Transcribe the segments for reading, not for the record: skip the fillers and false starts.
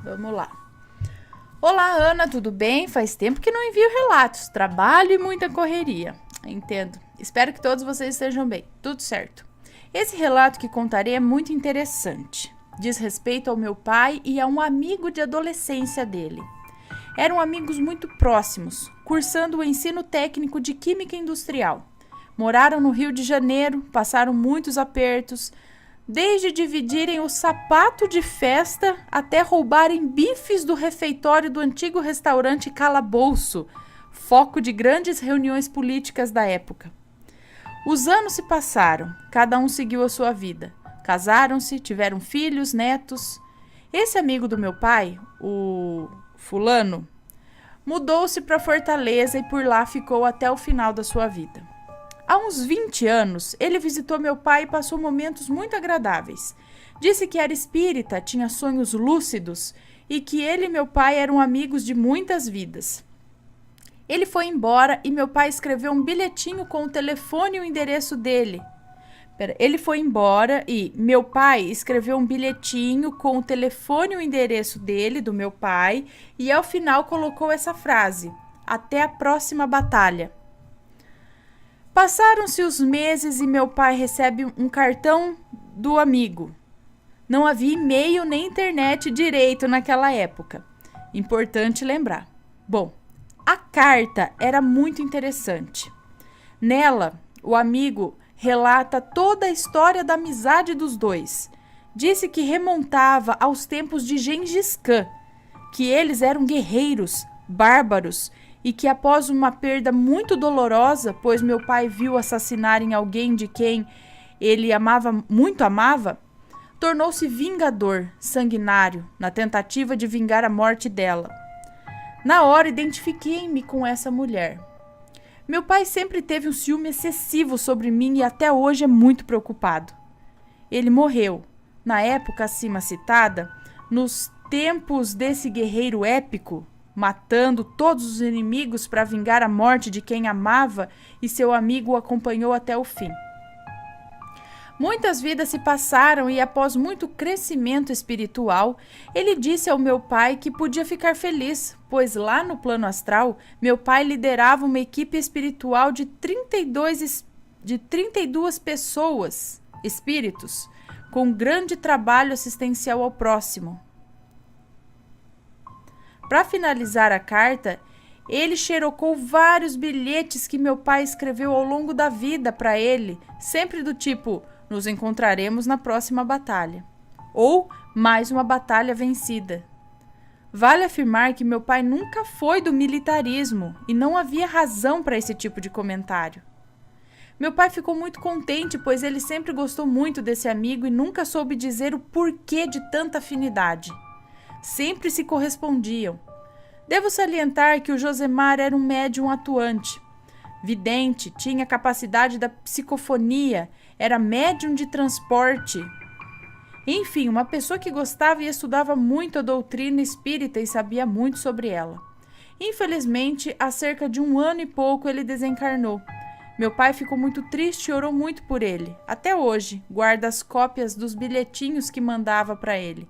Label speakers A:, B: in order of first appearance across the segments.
A: Vamos lá. Olá, Ana, tudo bem? Faz tempo que não envio relatos, trabalho e muita correria. Entendo. Espero que todos vocês estejam bem. Tudo certo. Esse relato que contarei é muito interessante. Diz respeito ao meu pai e a um amigo de adolescência dele. Eram amigos muito próximos, cursando o ensino técnico de Química Industrial. Moraram no Rio de Janeiro, passaram muitos apertos, desde dividirem o sapato de festa até roubarem bifes do refeitório do antigo restaurante Calabouço, foco de grandes reuniões políticas da época. Os anos se passaram, cada um seguiu a sua vida. Casaram-se, tiveram filhos, netos. Esse amigo do meu pai, o fulano, mudou-se para Fortaleza e por lá ficou até o final da sua vida. Há uns 20 anos, ele visitou meu pai e passou momentos muito agradáveis. Disse que era espírita, tinha sonhos lúcidos e que ele e meu pai eram amigos de muitas vidas. Ele foi embora e meu pai escreveu um bilhetinho com o telefone e o endereço dele. Ele foi embora e meu pai escreveu um bilhetinho com o telefone e o endereço dele, do meu pai, e ao final colocou essa frase: até a próxima batalha. Passaram-se os meses e meu pai recebe um cartão do amigo. Não havia e-mail nem internet direito naquela época. Importante lembrar. Bom, a carta era muito interessante. Nela, o amigo relata toda a história da amizade dos dois. Disse que remontava aos tempos de Gengis Khan, que eles eram guerreiros, bárbaros, e que após uma perda muito dolorosa, pois meu pai viu assassinarem alguém de quem ele muito amava, tornou-se vingador, sanguinário, na tentativa de vingar a morte dela. Na hora, identifiquei-me com essa mulher. Meu pai sempre teve um ciúme excessivo sobre mim e até hoje é muito preocupado. Ele morreu, na época acima citada, nos tempos desse guerreiro épico, matando todos os inimigos para vingar a morte de quem amava e seu amigo o acompanhou até o fim. Muitas vidas se passaram e após muito crescimento espiritual, ele disse ao meu pai que podia ficar feliz, pois lá no plano astral, meu pai liderava uma equipe espiritual de 32 pessoas, espíritos, com grande trabalho assistencial ao próximo. Para finalizar a carta, ele xerocou vários bilhetes que meu pai escreveu ao longo da vida para ele, sempre do tipo: nos encontraremos na próxima batalha. Ou mais uma batalha vencida. Vale afirmar que meu pai nunca foi do militarismo e não havia razão para esse tipo de comentário. Meu pai ficou muito contente, pois ele sempre gostou muito desse amigo e nunca soube dizer o porquê de tanta afinidade. Sempre se correspondiam. Devo salientar que o Josemar era um médium atuante. Vidente, tinha capacidade da psicofonia, era médium de transporte. Enfim, uma pessoa que gostava e estudava muito a doutrina espírita e sabia muito sobre ela. Infelizmente, há cerca de 1 ano e pouco ele desencarnou. Meu pai ficou muito triste e orou muito por ele. Até hoje, guarda as cópias dos bilhetinhos que mandava para ele.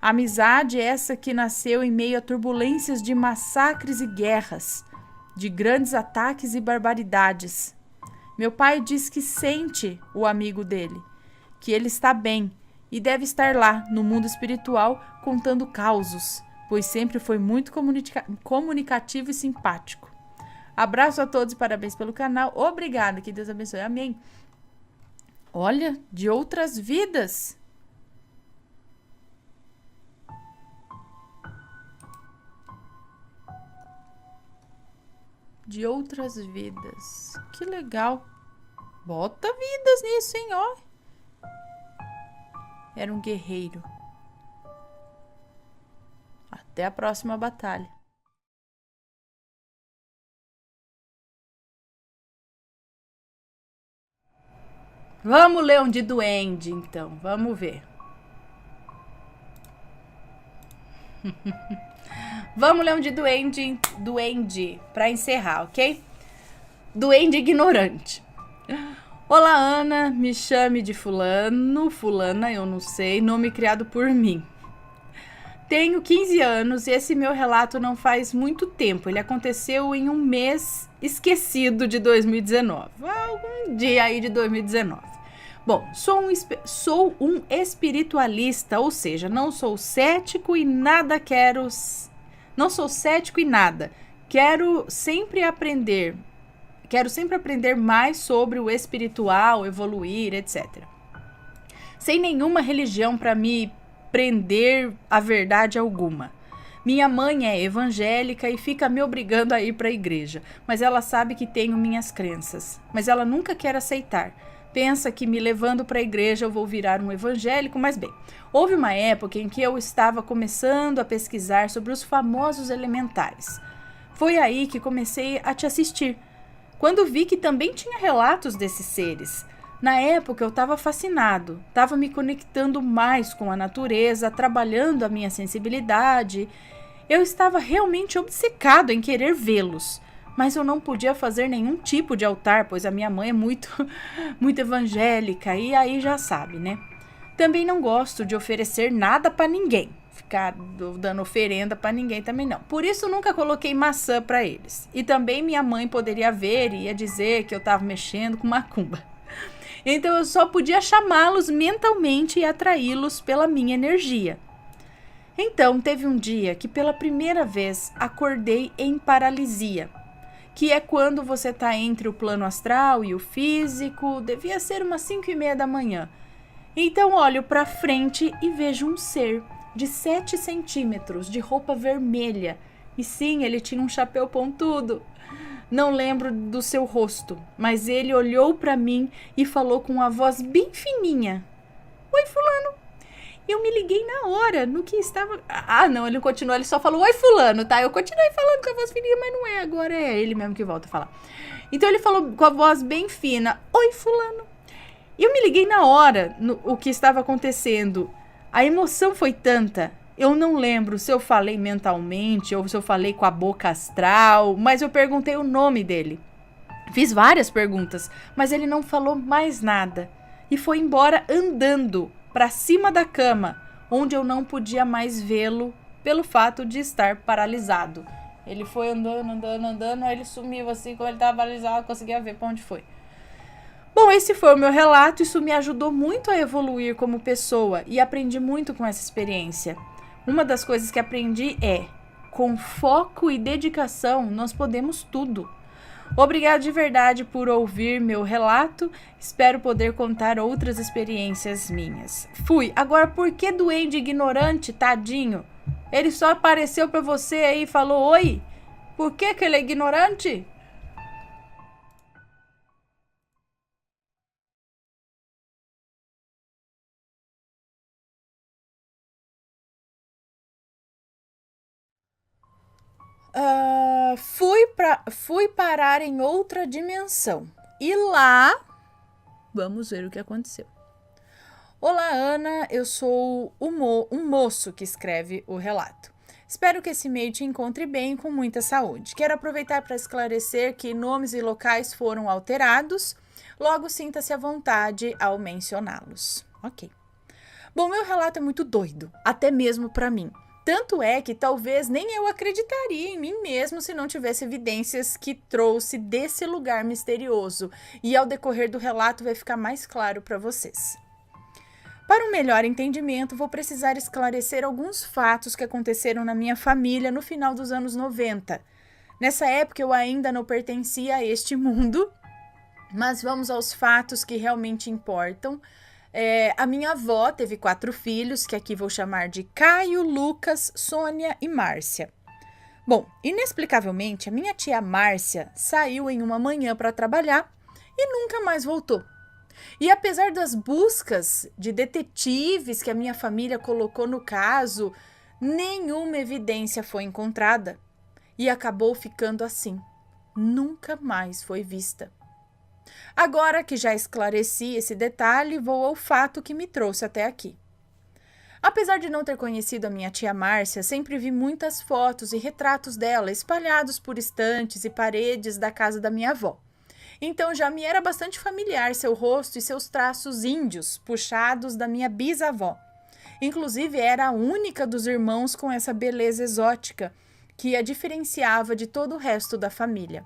A: Amizade essa que nasceu em meio a turbulências de massacres e guerras, de grandes ataques e barbaridades. Meu pai diz que sente o amigo dele, que ele está bem e deve estar lá no mundo espiritual contando causos, pois sempre foi muito comunicativo e simpático. Abraço a todos e parabéns pelo canal. Obrigada, que Deus abençoe. Amém. Olha, de outras vidas. De outras vidas. Que legal. Bota vidas nisso, hein, ó. Era um guerreiro. Até a próxima batalha. Vamos ler um de duende, então. Vamos ver. Vamos ler um de duende para encerrar, ok? Duende ignorante. Olá, Ana, me chame de fulano, fulana, eu não sei, nome criado por mim. Tenho 15 anos e esse meu relato não faz muito tempo. Ele aconteceu em um mês esquecido de 2019. Algum dia aí de 2019. Bom, sou um espiritualista, ou seja, não sou cético e nada quero... Não sou cético e nada. Quero sempre aprender mais sobre o espiritual, evoluir, etc. Sem nenhuma religião para me prender a verdade alguma. Minha mãe é evangélica e fica me obrigando a ir para a igreja, mas ela sabe que tenho minhas crenças, mas ela nunca quer aceitar. Pensa que me levando para a igreja eu vou virar um evangélico, mas bem, houve uma época em que eu estava começando a pesquisar sobre os famosos elementares. Foi aí que comecei a te assistir, quando vi que também tinha relatos desses seres. Na época eu estava fascinado, estava me conectando mais com a natureza, trabalhando a minha sensibilidade. Eu estava realmente obcecado em querer vê-los, mas eu não podia fazer nenhum tipo de altar, pois a minha mãe é muito evangélica e aí já sabe, né? Também não gosto de oferecer nada para ninguém, ficar dando oferenda para ninguém também não. Por isso nunca coloquei maçã para eles. E também minha mãe poderia ver e ia dizer que eu estava mexendo com macumba. Então eu só podia chamá-los mentalmente e atraí-los pela minha energia. Então teve um dia que pela primeira vez acordei em paralisia, que é quando você está entre o plano astral e o físico. Devia ser umas 5:30 da manhã. Então olho para frente e vejo um ser de 7 centímetros, de roupa vermelha. E sim, ele tinha um chapéu pontudo. Não lembro do seu rosto, mas ele olhou para mim e falou com uma voz bem fininha. Oi, fulano. Eu me liguei na hora, no que estava... não, ele não continuou, ele só falou oi, fulano, tá? Eu continuei falando com a voz fininha, mas não é, agora é ele mesmo que volta a falar. Então ele falou com a voz bem fina, oi, fulano. E eu me liguei na hora, o que estava acontecendo. A emoção foi tanta... Eu não lembro se eu falei mentalmente ou se eu falei com a boca astral, mas eu perguntei o nome dele. Fiz várias perguntas, mas ele não falou mais nada. E foi embora andando para cima da cama, onde eu não podia mais vê-lo pelo fato de estar paralisado. Ele foi andando, aí ele sumiu assim, quando ele estava paralisado, eu conseguia ver para onde foi. Bom, esse foi o meu relato, isso me ajudou muito a evoluir como pessoa e aprendi muito com essa experiência. Uma das coisas que aprendi é, com foco e dedicação, nós podemos tudo. Obrigada de verdade por ouvir meu relato. Espero poder contar outras experiências minhas. Fui. Agora, por que duende ignorante, tadinho? Ele só apareceu pra você aí e falou oi? Por que ele é ignorante? Fui parar em outra dimensão. E lá, vamos ver o que aconteceu. Olá, Ana, eu sou um moço que escreve o relato. Espero que esse e-mail te encontre bem e com muita saúde. Quero aproveitar para esclarecer que nomes e locais foram alterados, logo sinta-se à vontade ao mencioná-los. Ok. Bom, meu relato é muito doido, até mesmo para mim. Tanto é que talvez nem eu acreditaria em mim mesmo se não tivesse evidências que trouxe desse lugar misterioso. E ao decorrer do relato vai ficar mais claro para vocês. Para um melhor entendimento, vou precisar esclarecer alguns fatos que aconteceram na minha família no final dos anos 90. Nessa época eu ainda não pertencia a este mundo, mas vamos aos fatos que realmente importam. A minha avó teve 4 filhos, que aqui vou chamar de Caio, Lucas, Sônia e Márcia. Bom, inexplicavelmente, a minha tia Márcia saiu em uma manhã para trabalhar e nunca mais voltou. E apesar das buscas de detetives que a minha família colocou no caso, nenhuma evidência foi encontrada e acabou ficando assim. Nunca mais foi vista. Agora que já esclareci esse detalhe, vou ao fato que me trouxe até aqui. Apesar de não ter conhecido a minha tia Márcia, sempre vi muitas fotos e retratos dela espalhados por estantes e paredes da casa da minha avó. Então já me era bastante familiar seu rosto e seus traços índios puxados da minha bisavó. Inclusive, era a única dos irmãos com essa beleza exótica que a diferenciava de todo o resto da família.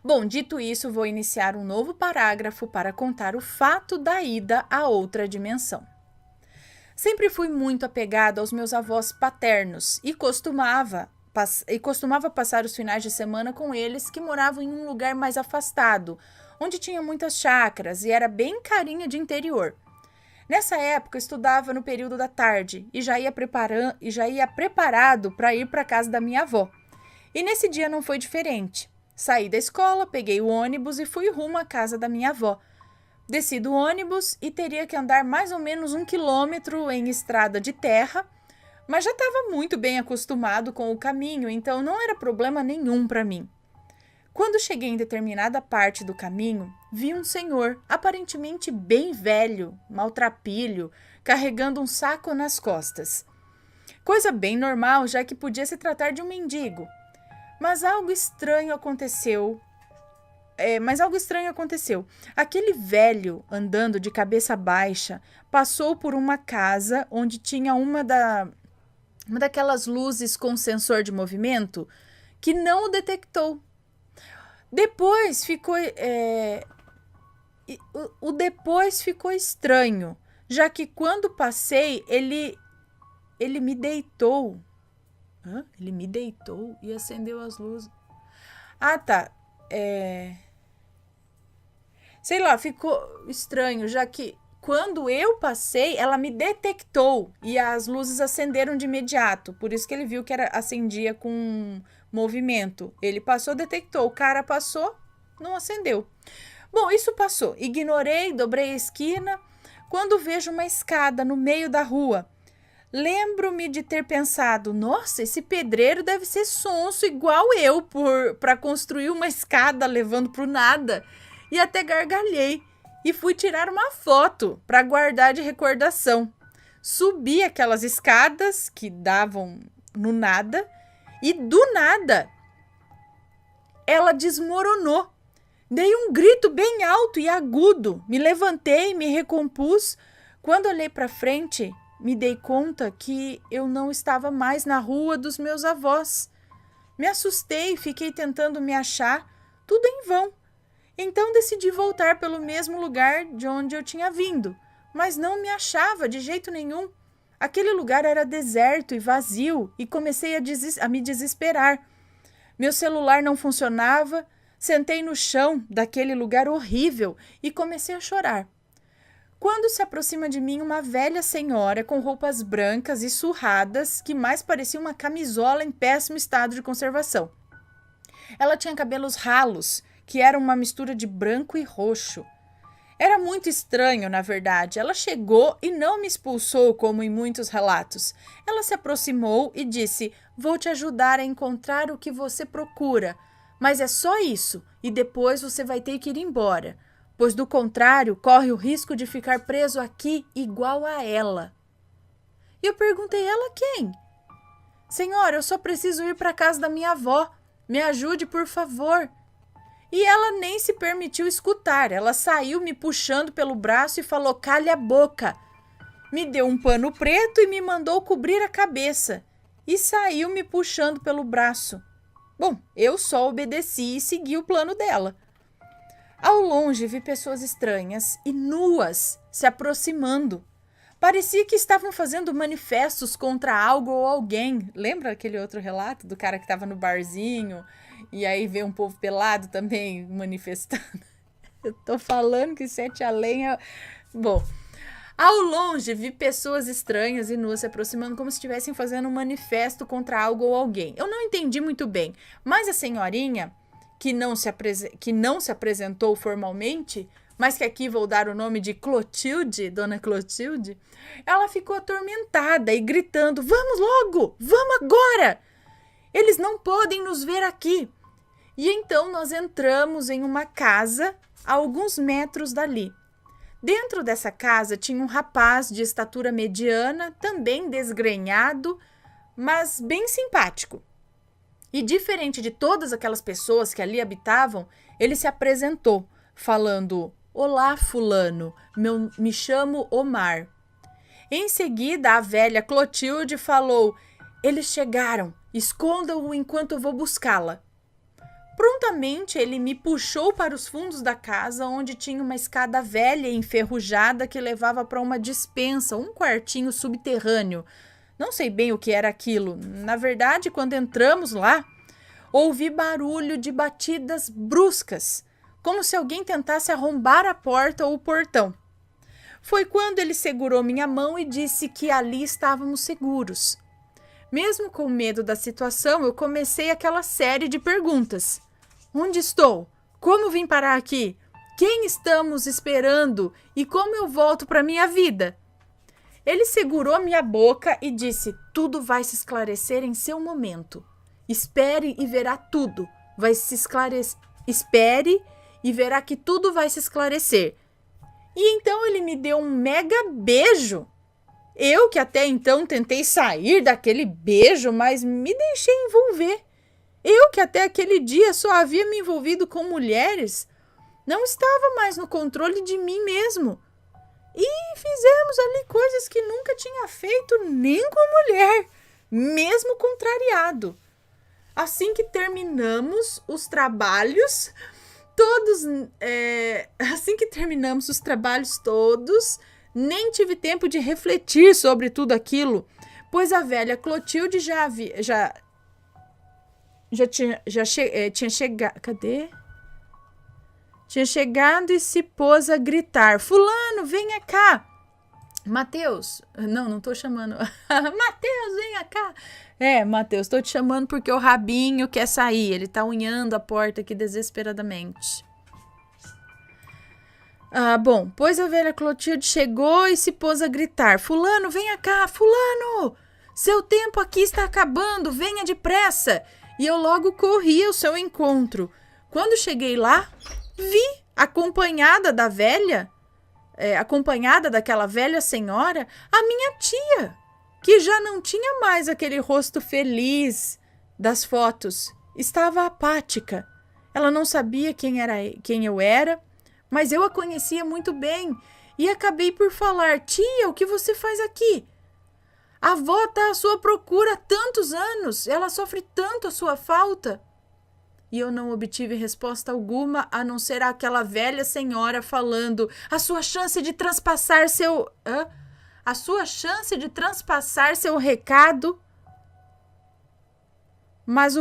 A: Bom, dito isso, vou iniciar um novo parágrafo para contar o fato da ida a outra dimensão. Sempre fui muito apegada aos meus avós paternos e costumava passar os finais de semana com eles, que moravam em um lugar mais afastado, onde tinha muitas chácaras e era bem carinha de interior. Nessa época, eu estudava no período da tarde e já ia preparado para ir para a casa da minha avó. E nesse dia não foi diferente. Saí da escola, peguei o ônibus e fui rumo à casa da minha avó. Desci do ônibus e teria que andar mais ou menos 1 quilômetro em estrada de terra, mas já estava muito bem acostumado com o caminho, então não era problema nenhum para mim. Quando cheguei em determinada parte do caminho, vi um senhor, aparentemente bem velho, maltrapilho, carregando um saco nas costas. Coisa bem normal, já que podia se tratar de um mendigo. Mas algo estranho aconteceu. Aquele velho, andando de cabeça baixa, passou por uma casa onde tinha uma daquelas luzes com sensor de movimento que não o detectou. Depois ficou estranho, já que quando passei, ele me deitou. Ele me deitou e acendeu as luzes. Ah, tá. Sei lá, ficou estranho, já que quando eu passei, ela me detectou e as luzes acenderam de imediato. Por isso que ele viu que acendia com movimento. Ele passou, detectou. O cara passou, não acendeu. Bom, isso passou. Ignorei, dobrei a esquina. Quando vejo uma escada no meio da rua, lembro-me de ter pensado, nossa, esse pedreiro deve ser sonso igual eu para construir uma escada levando pro nada. E até gargalhei e fui tirar uma foto para guardar de recordação. Subi aquelas escadas que davam no nada e do nada ela desmoronou. Dei um grito bem alto e agudo, me levantei, me recompus. Quando olhei para frente, me dei conta que eu não estava mais na rua dos meus avós. Me assustei e fiquei tentando me achar, tudo em vão. Então decidi voltar pelo mesmo lugar de onde eu tinha vindo, mas não me achava de jeito nenhum. Aquele lugar era deserto e vazio e comecei a me desesperar. Meu celular não funcionava, sentei no chão daquele lugar horrível e comecei a chorar. Quando se aproxima de mim uma velha senhora com roupas brancas e surradas, que mais parecia uma camisola em péssimo estado de conservação. Ela tinha cabelos ralos, que era uma mistura de branco e roxo. Era muito estranho, na verdade. Ela chegou e não me expulsou, como em muitos relatos. Ela se aproximou e disse, vou te ajudar a encontrar o que você procura, mas é só isso, e depois você vai ter que ir embora, pois do contrário, corre o risco de ficar preso aqui igual a ela. E eu perguntei, ela quem? Senhora, eu só preciso ir para a casa da minha avó. Me ajude, por favor. E ela nem se permitiu escutar. Ela saiu me puxando pelo braço e falou, calha a boca. Me deu um pano preto e me mandou cobrir a cabeça. E saiu me puxando pelo braço. Bom, eu só obedeci e segui o plano dela. Ao longe vi pessoas estranhas e nuas se aproximando. Parecia que estavam fazendo manifestos contra algo ou alguém. Lembra aquele outro relato do cara que estava no barzinho e aí vê um povo pelado também manifestando? Eu tô falando que sete além é... Bom, ao longe vi pessoas estranhas e nuas se aproximando como se estivessem fazendo um manifesto contra algo ou alguém. Eu não entendi muito bem, mas a senhorinha, que não se apresentou formalmente, mas que aqui vou dar o nome de Clotilde, Dona Clotilde, ela ficou atormentada e gritando, vamos logo, vamos agora! Eles não podem nos ver aqui. E então nós entramos em uma casa a alguns metros dali. Dentro dessa casa tinha um rapaz de estatura mediana, também desgrenhado, mas bem simpático. E diferente de todas aquelas pessoas que ali habitavam, ele se apresentou, falando, olá fulano, me chamo Omar. Em seguida, a velha Clotilde falou: eles chegaram, escondam-o enquanto eu vou buscá-la. Prontamente ele me puxou para os fundos da casa, onde tinha uma escada velha e enferrujada que levava para uma despensa, um quartinho subterrâneo. Não sei bem o que era aquilo. Na verdade, quando entramos lá, ouvi barulho de batidas bruscas, como se alguém tentasse arrombar a porta ou o portão. Foi quando ele segurou minha mão e disse que ali estávamos seguros. Mesmo com medo da situação, eu comecei aquela série de perguntas. Onde estou? Como vim parar aqui? Quem estamos esperando? E como eu volto para minha vida? Ele segurou minha boca e disse: tudo vai se esclarecer em seu momento. Espere e verá tudo. Vai se esclarecer. Espere e verá que tudo vai se esclarecer. E então ele me deu um mega beijo. Eu, que até então tentei sair daquele beijo, mas me deixei envolver. Eu, que até aquele dia só havia me envolvido com mulheres, não estava mais no controle de mim mesmo. E fizemos ali coisas que nunca tinha feito nem com mulher, mesmo contrariado. Assim que terminamos os trabalhos todos, nem tive tempo de refletir sobre tudo aquilo, pois a velha Clotilde tinha chegado. Cadê? Tinha chegado e se pôs a gritar: fulano, venha cá! Mateus, não tô chamando. Mateus, venha cá! Mateus, tô te chamando porque o Rabinho quer sair. Ele tá unhando a porta aqui desesperadamente. Bom, pois a velha Clotilde chegou e se pôs a gritar: fulano, venha cá! Fulano! Seu tempo aqui está acabando, venha depressa! E eu logo corri ao seu encontro. Quando cheguei lá, vi, acompanhada daquela velha senhora, a minha tia, que já não tinha mais aquele rosto feliz das fotos. Estava apática. Ela não sabia quem eu era, mas eu a conhecia muito bem e acabei por falar: tia, o que você faz aqui? A avó está à sua procura há tantos anos, ela sofre tanto a sua falta. E eu não obtive resposta alguma, a não ser aquela velha senhora falando: a sua chance de transpassar seu recado. Mas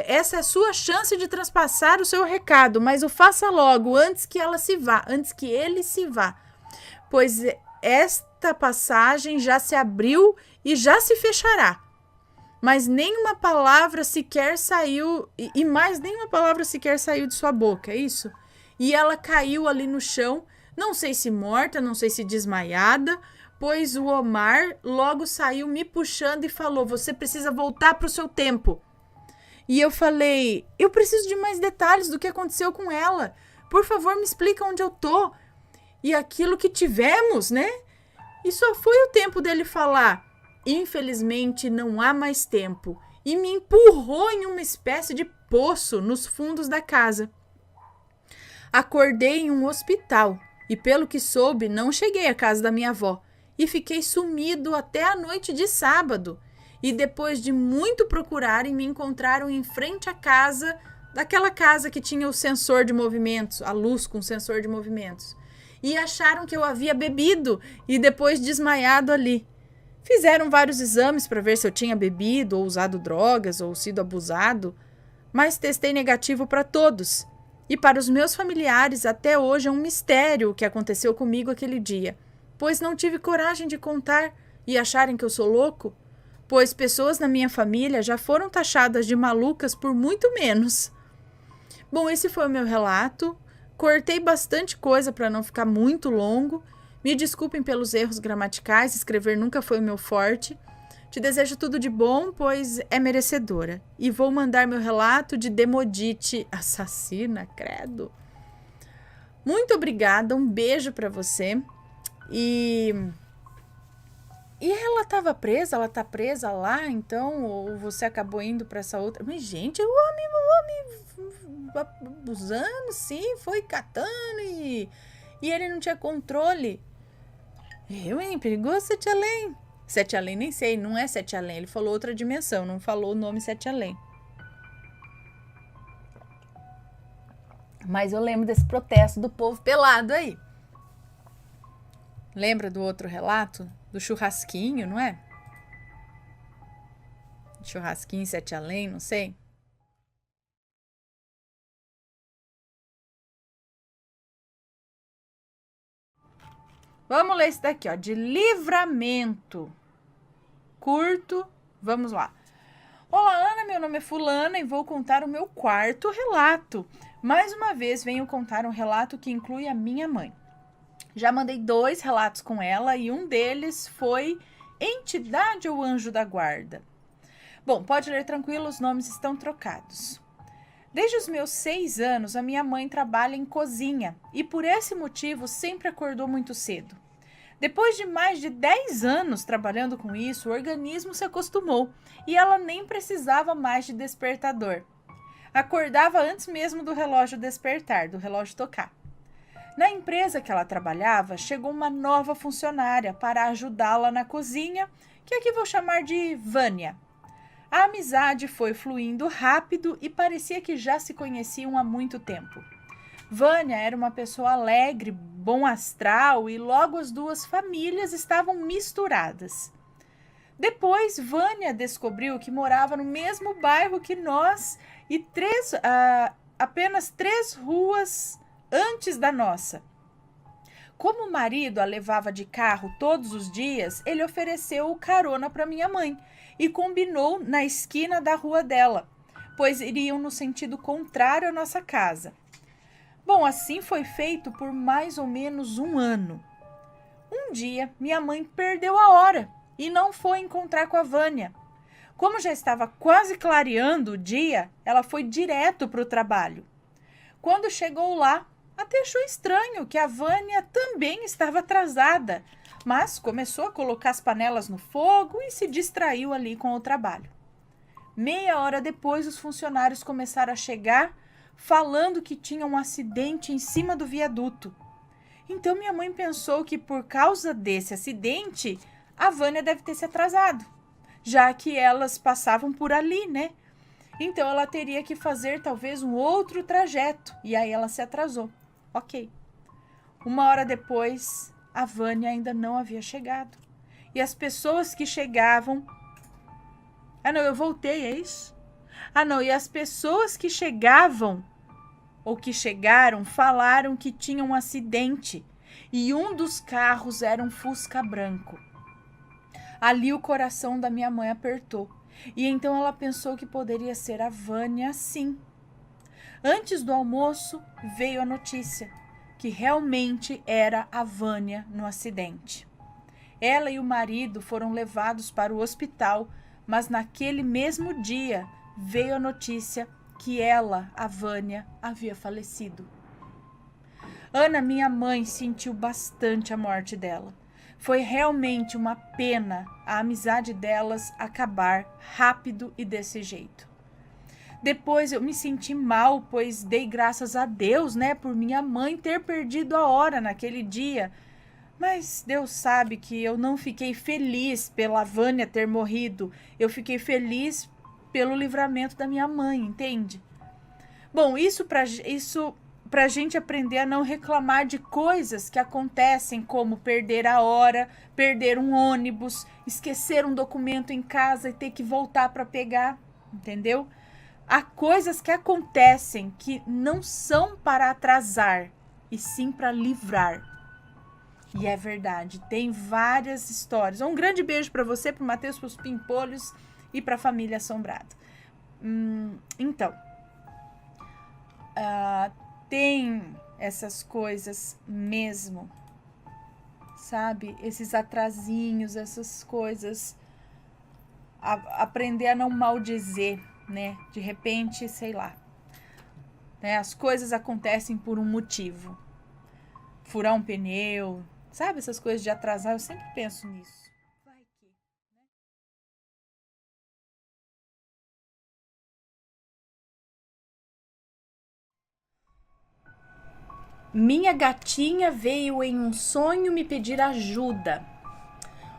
A: essa é a sua chance de transpassar o seu recado, mas o faça logo, antes que ele se vá. Pois esta passagem já se abriu e já se fechará. Mas nenhuma palavra sequer saiu, e mais nenhuma palavra sequer saiu de sua boca, é isso? E ela caiu ali no chão, não sei se morta, não sei se desmaiada, pois o Omar logo saiu me puxando e falou: você precisa voltar para o seu tempo. E eu falei: eu preciso de mais detalhes do que aconteceu com ela. Por favor, me explica onde eu tô. E aquilo que tivemos, né? E só foi o tempo dele falar: infelizmente não há mais tempo. E me empurrou em uma espécie de poço nos fundos da casa. Acordei em um hospital e, pelo que soube, não cheguei à casa da minha avó. E fiquei sumido até a noite de sábado. E depois de muito procurarem, me encontraram em frente à casa, daquela casa que tinha o sensor de movimentos, a luz com sensor de movimentos. E acharam que eu havia bebido e depois desmaiado ali. Fizeram vários exames para ver se eu tinha bebido ou usado drogas ou sido abusado, mas testei negativo para todos. E para os meus familiares, até hoje é um mistério o que aconteceu comigo aquele dia, pois não tive coragem de contar e acharem que eu sou louco, pois pessoas na minha família já foram taxadas de malucas por muito menos. Bom, esse foi o meu relato. Cortei bastante coisa para não ficar muito longo. Me desculpem pelos erros gramaticais, escrever nunca foi o meu forte. Te desejo tudo de bom, pois é merecedora. E vou mandar meu relato de Demodite, assassina, credo. Muito obrigada, um beijo para você. E ela estava presa, ela tá presa lá, então, ou você acabou indo para essa outra. Mas, gente, o homem abusando, sim, foi catando e ele não tinha controle. Eu, hein? Perigoso Sete Além. Sete Além, nem sei, não é Sete Além. Ele falou outra dimensão, não falou o nome Sete Além. Mas eu lembro desse protesto do povo pelado aí. Lembra do outro relato? Do churrasquinho, não é? Churrasquinho Sete Além, não sei. Vamos ler esse daqui, ó, de Livramento. Curto, vamos lá. Olá, Ana, meu nome é Fulana e vou contar o meu quarto relato. Mais uma vez venho contar um relato que inclui a minha mãe. Já mandei 2 relatos com ela e um deles foi Entidade ou Anjo da Guarda. Bom, pode ler tranquilo, os nomes estão trocados. Desde os meus 6 anos, a minha mãe trabalha em cozinha e por esse motivo sempre acordou muito cedo. Depois de mais de 10 anos trabalhando com isso, o organismo se acostumou e ela nem precisava mais de despertador. Acordava antes mesmo do relógio despertar, do relógio tocar. Na empresa que ela trabalhava, chegou uma nova funcionária para ajudá-la na cozinha, que aqui vou chamar de Vânia. A amizade foi fluindo rápido e parecia que já se conheciam há muito tempo. Vânia era uma pessoa alegre, bom astral e logo as 2 famílias estavam misturadas. Depois, Vânia descobriu que morava no mesmo bairro que nós e apenas 3 ruas antes da nossa. Como o marido a levava de carro todos os dias, ele ofereceu carona para minha mãe e combinou na esquina da rua dela, pois iriam no sentido contrário à nossa casa. Bom, assim foi feito por mais ou menos 1 ano. Um dia, minha mãe perdeu a hora e não foi encontrar com a Vânia. Como já estava quase clareando o dia, ela foi direto para o trabalho. Quando chegou lá, até achou estranho que a Vânia também estava atrasada, mas começou a colocar as panelas no fogo e se distraiu ali com o trabalho. Meia hora depois, os funcionários começaram a chegar, falando que tinha um acidente em cima do viaduto. Então minha mãe pensou que por causa desse acidente, a Vânia deve ter se atrasado, já que elas passavam por ali, né? Então ela teria que fazer talvez um outro trajeto, e aí ela se atrasou. Ok. 1 hora depois, a Vânia ainda não havia chegado. E as pessoas que chegavam... Ah, não, eu voltei, é isso? Ah, não, e as pessoas que chegavam ou que chegaram falaram que tinha um acidente e um dos carros era um Fusca branco. Ali o coração da minha mãe apertou e então ela pensou que poderia ser a Vânia, sim. Antes do almoço veio a notícia que realmente era a Vânia no acidente. Ela e o marido foram levados para o hospital, mas naquele mesmo dia veio a notícia que ela, a Vânia, havia falecido. Ana, minha mãe, sentiu bastante a morte dela. Foi realmente uma pena a amizade delas acabar rápido e desse jeito. Depois eu me senti mal, pois dei graças a Deus, né, por minha mãe ter perdido a hora naquele dia. Mas Deus sabe que eu não fiquei feliz pela Vânia ter morrido. Eu fiquei feliz pelo livramento da minha mãe, entende? Bom, isso pra gente aprender a não reclamar de coisas que acontecem, como perder a hora, perder um ônibus, esquecer um documento em casa e ter que voltar para pegar, entendeu? Há coisas que acontecem que não são para atrasar, e sim para livrar. E é verdade, tem várias histórias. Um grande beijo para você, para o Matheus, para os Pimpolhos e para a família Assombrada. Então, tem essas coisas mesmo, sabe? Esses atrasinhos, essas coisas. Aprender a não maldizer, né? De repente, sei lá. Né? As coisas acontecem por um motivo. Furar um pneu, sabe? Essas coisas de atrasar, eu sempre penso nisso. Vai que, né? Minha gatinha veio em um sonho me pedir ajuda.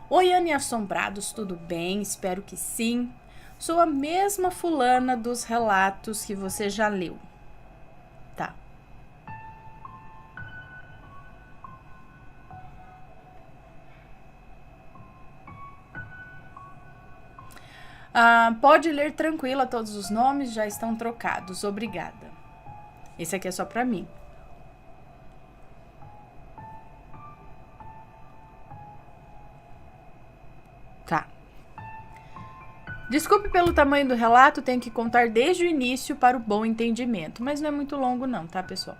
A: Oi, Ana e Assombrados, tudo bem? Espero que sim. Sou a mesma fulana dos relatos que você já leu. Tá. Pode ler tranquila, todos os nomes já estão trocados. Obrigada. Esse aqui é só pra mim. Tá. Desculpe pelo tamanho do relato, tenho que contar desde o início para o bom entendimento. Mas não é muito longo não, tá, pessoal?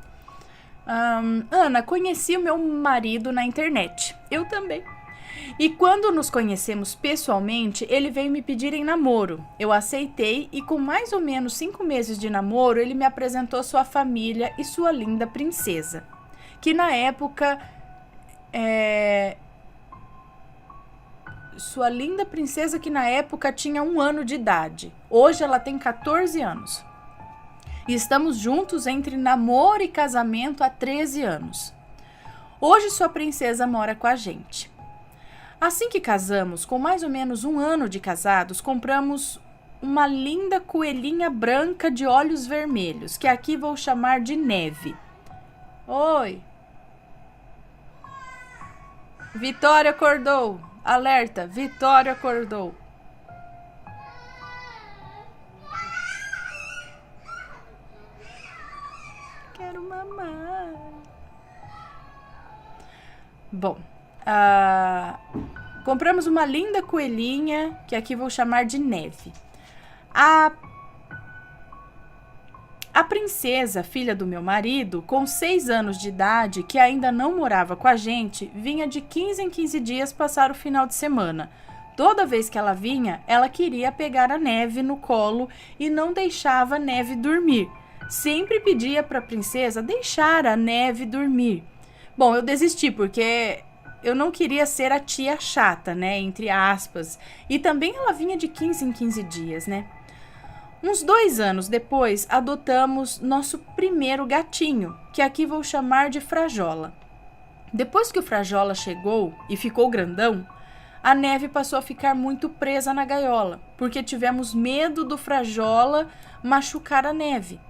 A: Ana, conheci o meu marido na internet. Eu também. E quando nos conhecemos pessoalmente, ele veio me pedir em namoro. Eu aceitei e com mais ou menos 5 meses de namoro, ele me apresentou sua família e sua linda princesa. Que na época... Sua linda princesa que na época tinha 1 ano de idade. Hoje ela tem 14 anos. E estamos juntos entre namoro e casamento há 13 anos. Hoje sua princesa mora com a gente. Assim que casamos, com mais ou menos 1 ano de casados, compramos uma linda coelhinha branca de olhos vermelhos, que aqui vou chamar de Neve. Oi. Vitória acordou. Alerta, Vitória acordou. Quero mamar. Bom, compramos uma linda coelhinha, que aqui vou chamar de Neve. A princesa, filha do meu marido, com 6 anos de idade, que ainda não morava com a gente, vinha de 15 em 15 dias passar o final de semana. Toda vez que ela vinha, ela queria pegar a Neve no colo e não deixava a Neve dormir. Sempre pedia para a princesa deixar a Neve dormir. Bom, eu desisti porque eu não queria ser a tia chata, né, entre aspas. E também ela vinha de 15 em 15 dias, né? Uns 2 anos depois, adotamos nosso primeiro gatinho, que aqui vou chamar de Frajola. Depois que o Frajola chegou e ficou grandão, a Neve passou a ficar muito presa na gaiola, porque tivemos medo do Frajola machucar a Neve.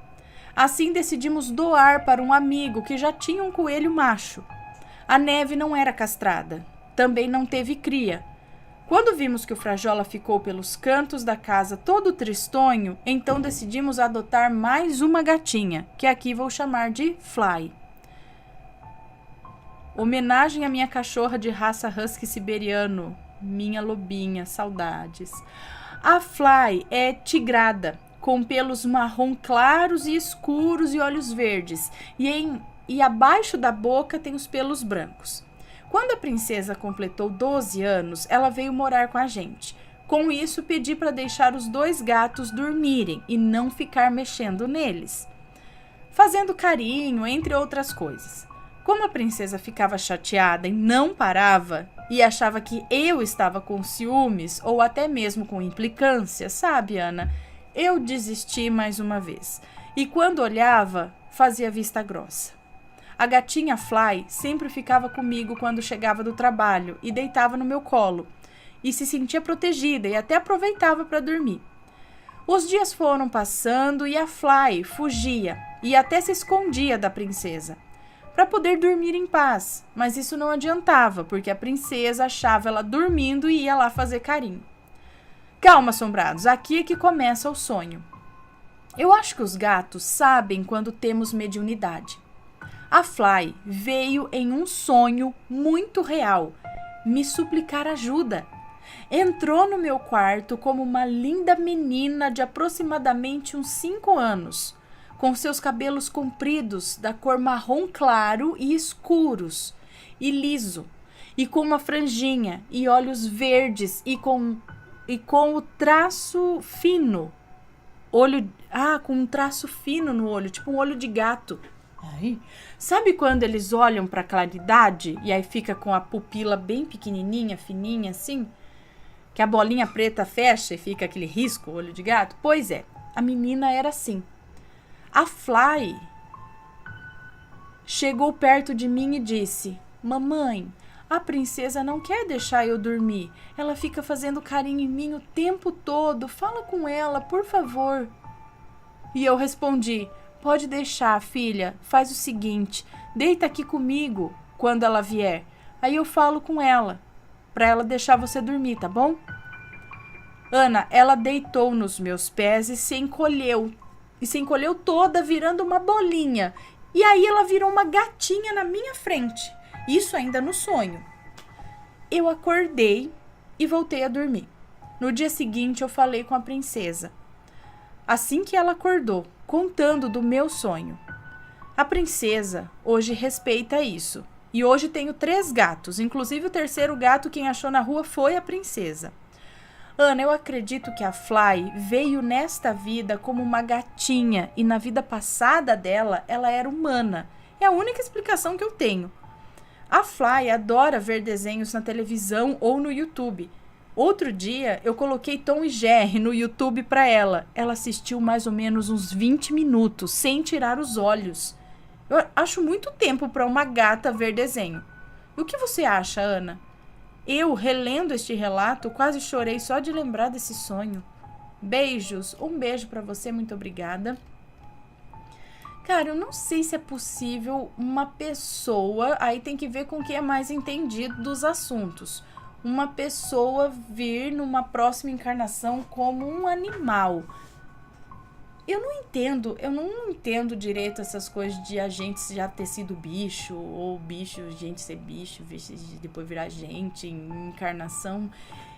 A: Assim decidimos doar para um amigo que já tinha um coelho macho. A Neve não era castrada, também não teve cria. Quando vimos que o Frajola ficou pelos cantos da casa todo tristonho, então decidimos adotar mais uma gatinha, que aqui vou chamar de Fly. Homenagem à minha cachorra de raça husky siberiano, minha lobinha, saudades. A Fly é tigrada, com pelos marrom claros e escuros e olhos verdes, e abaixo da boca tem os pelos brancos. Quando a princesa completou 12 anos, ela veio morar com a gente. Com isso, pedi para deixar os 2 gatos dormirem e não ficar mexendo neles, fazendo carinho, entre outras coisas. Como a princesa ficava chateada e não parava, e achava que eu estava com ciúmes ou até mesmo com implicância, sabe, Ana? Eu desisti mais uma vez. E quando olhava, fazia vista grossa. A gatinha Fly sempre ficava comigo quando chegava do trabalho e deitava no meu colo. E se sentia protegida e até aproveitava para dormir. Os dias foram passando e a Fly fugia e até se escondia da princesa, para poder dormir em paz. Mas isso não adiantava, porque a princesa achava ela dormindo e ia lá fazer carinho. Calma, assombrados, aqui é que começa o sonho. Eu acho que os gatos sabem quando temos mediunidade. A Fly veio em um sonho muito real, me suplicar ajuda. Entrou no meu quarto como uma linda menina de aproximadamente uns 5 anos, com seus cabelos compridos da cor marrom claro e escuros, e liso, e com uma franjinha, e olhos verdes, e com o traço fino, com um traço fino no olho, tipo um olho de gato. Ai, sabe quando eles olham para a claridade e aí fica com a pupila bem pequenininha, fininha assim? Que a bolinha preta fecha e fica aquele risco, olho de gato? Pois é, a menina era assim. A Fly chegou perto de mim e disse: Mamãe, a princesa não quer deixar eu dormir. Ela fica fazendo carinho em mim o tempo todo. Fala com ela, por favor. E eu respondi: Pode deixar, filha. Faz o seguinte, deita aqui comigo quando ela vier. Aí eu falo com ela, pra ela deixar você dormir, tá bom? Ana, ela deitou nos meus pés e se encolheu. E se encolheu toda, virando uma bolinha. E aí ela virou uma gatinha na minha frente. Isso ainda no sonho. Eu acordei e voltei a dormir. No dia seguinte eu falei com a princesa. Assim que ela acordou, contando do meu sonho. A princesa hoje respeita isso. E hoje tenho 3 gatos. Inclusive o terceiro gato quem achou na rua foi a princesa. Ana, eu acredito que a Fly veio nesta vida como uma gatinha e na vida passada dela, ela era humana. É a única explicação que eu tenho. A Fly adora ver desenhos na televisão ou no YouTube. Outro dia, eu coloquei Tom e Jerry no YouTube para ela. Ela assistiu mais ou menos uns 20 minutos, sem tirar os olhos. Eu acho muito tempo para uma gata ver desenho. O que você acha, Ana? Eu, relendo este relato, quase chorei só de lembrar desse sonho. Beijos, um beijo para você, muito obrigada. Cara, eu não sei se é possível uma pessoa, aí tem que ver com quem é mais entendido dos assuntos, uma pessoa vir numa próxima encarnação como um animal. Eu não entendo direito essas coisas de a gente já ter sido bicho, ou bicho, gente ser bicho depois virar gente em encarnação,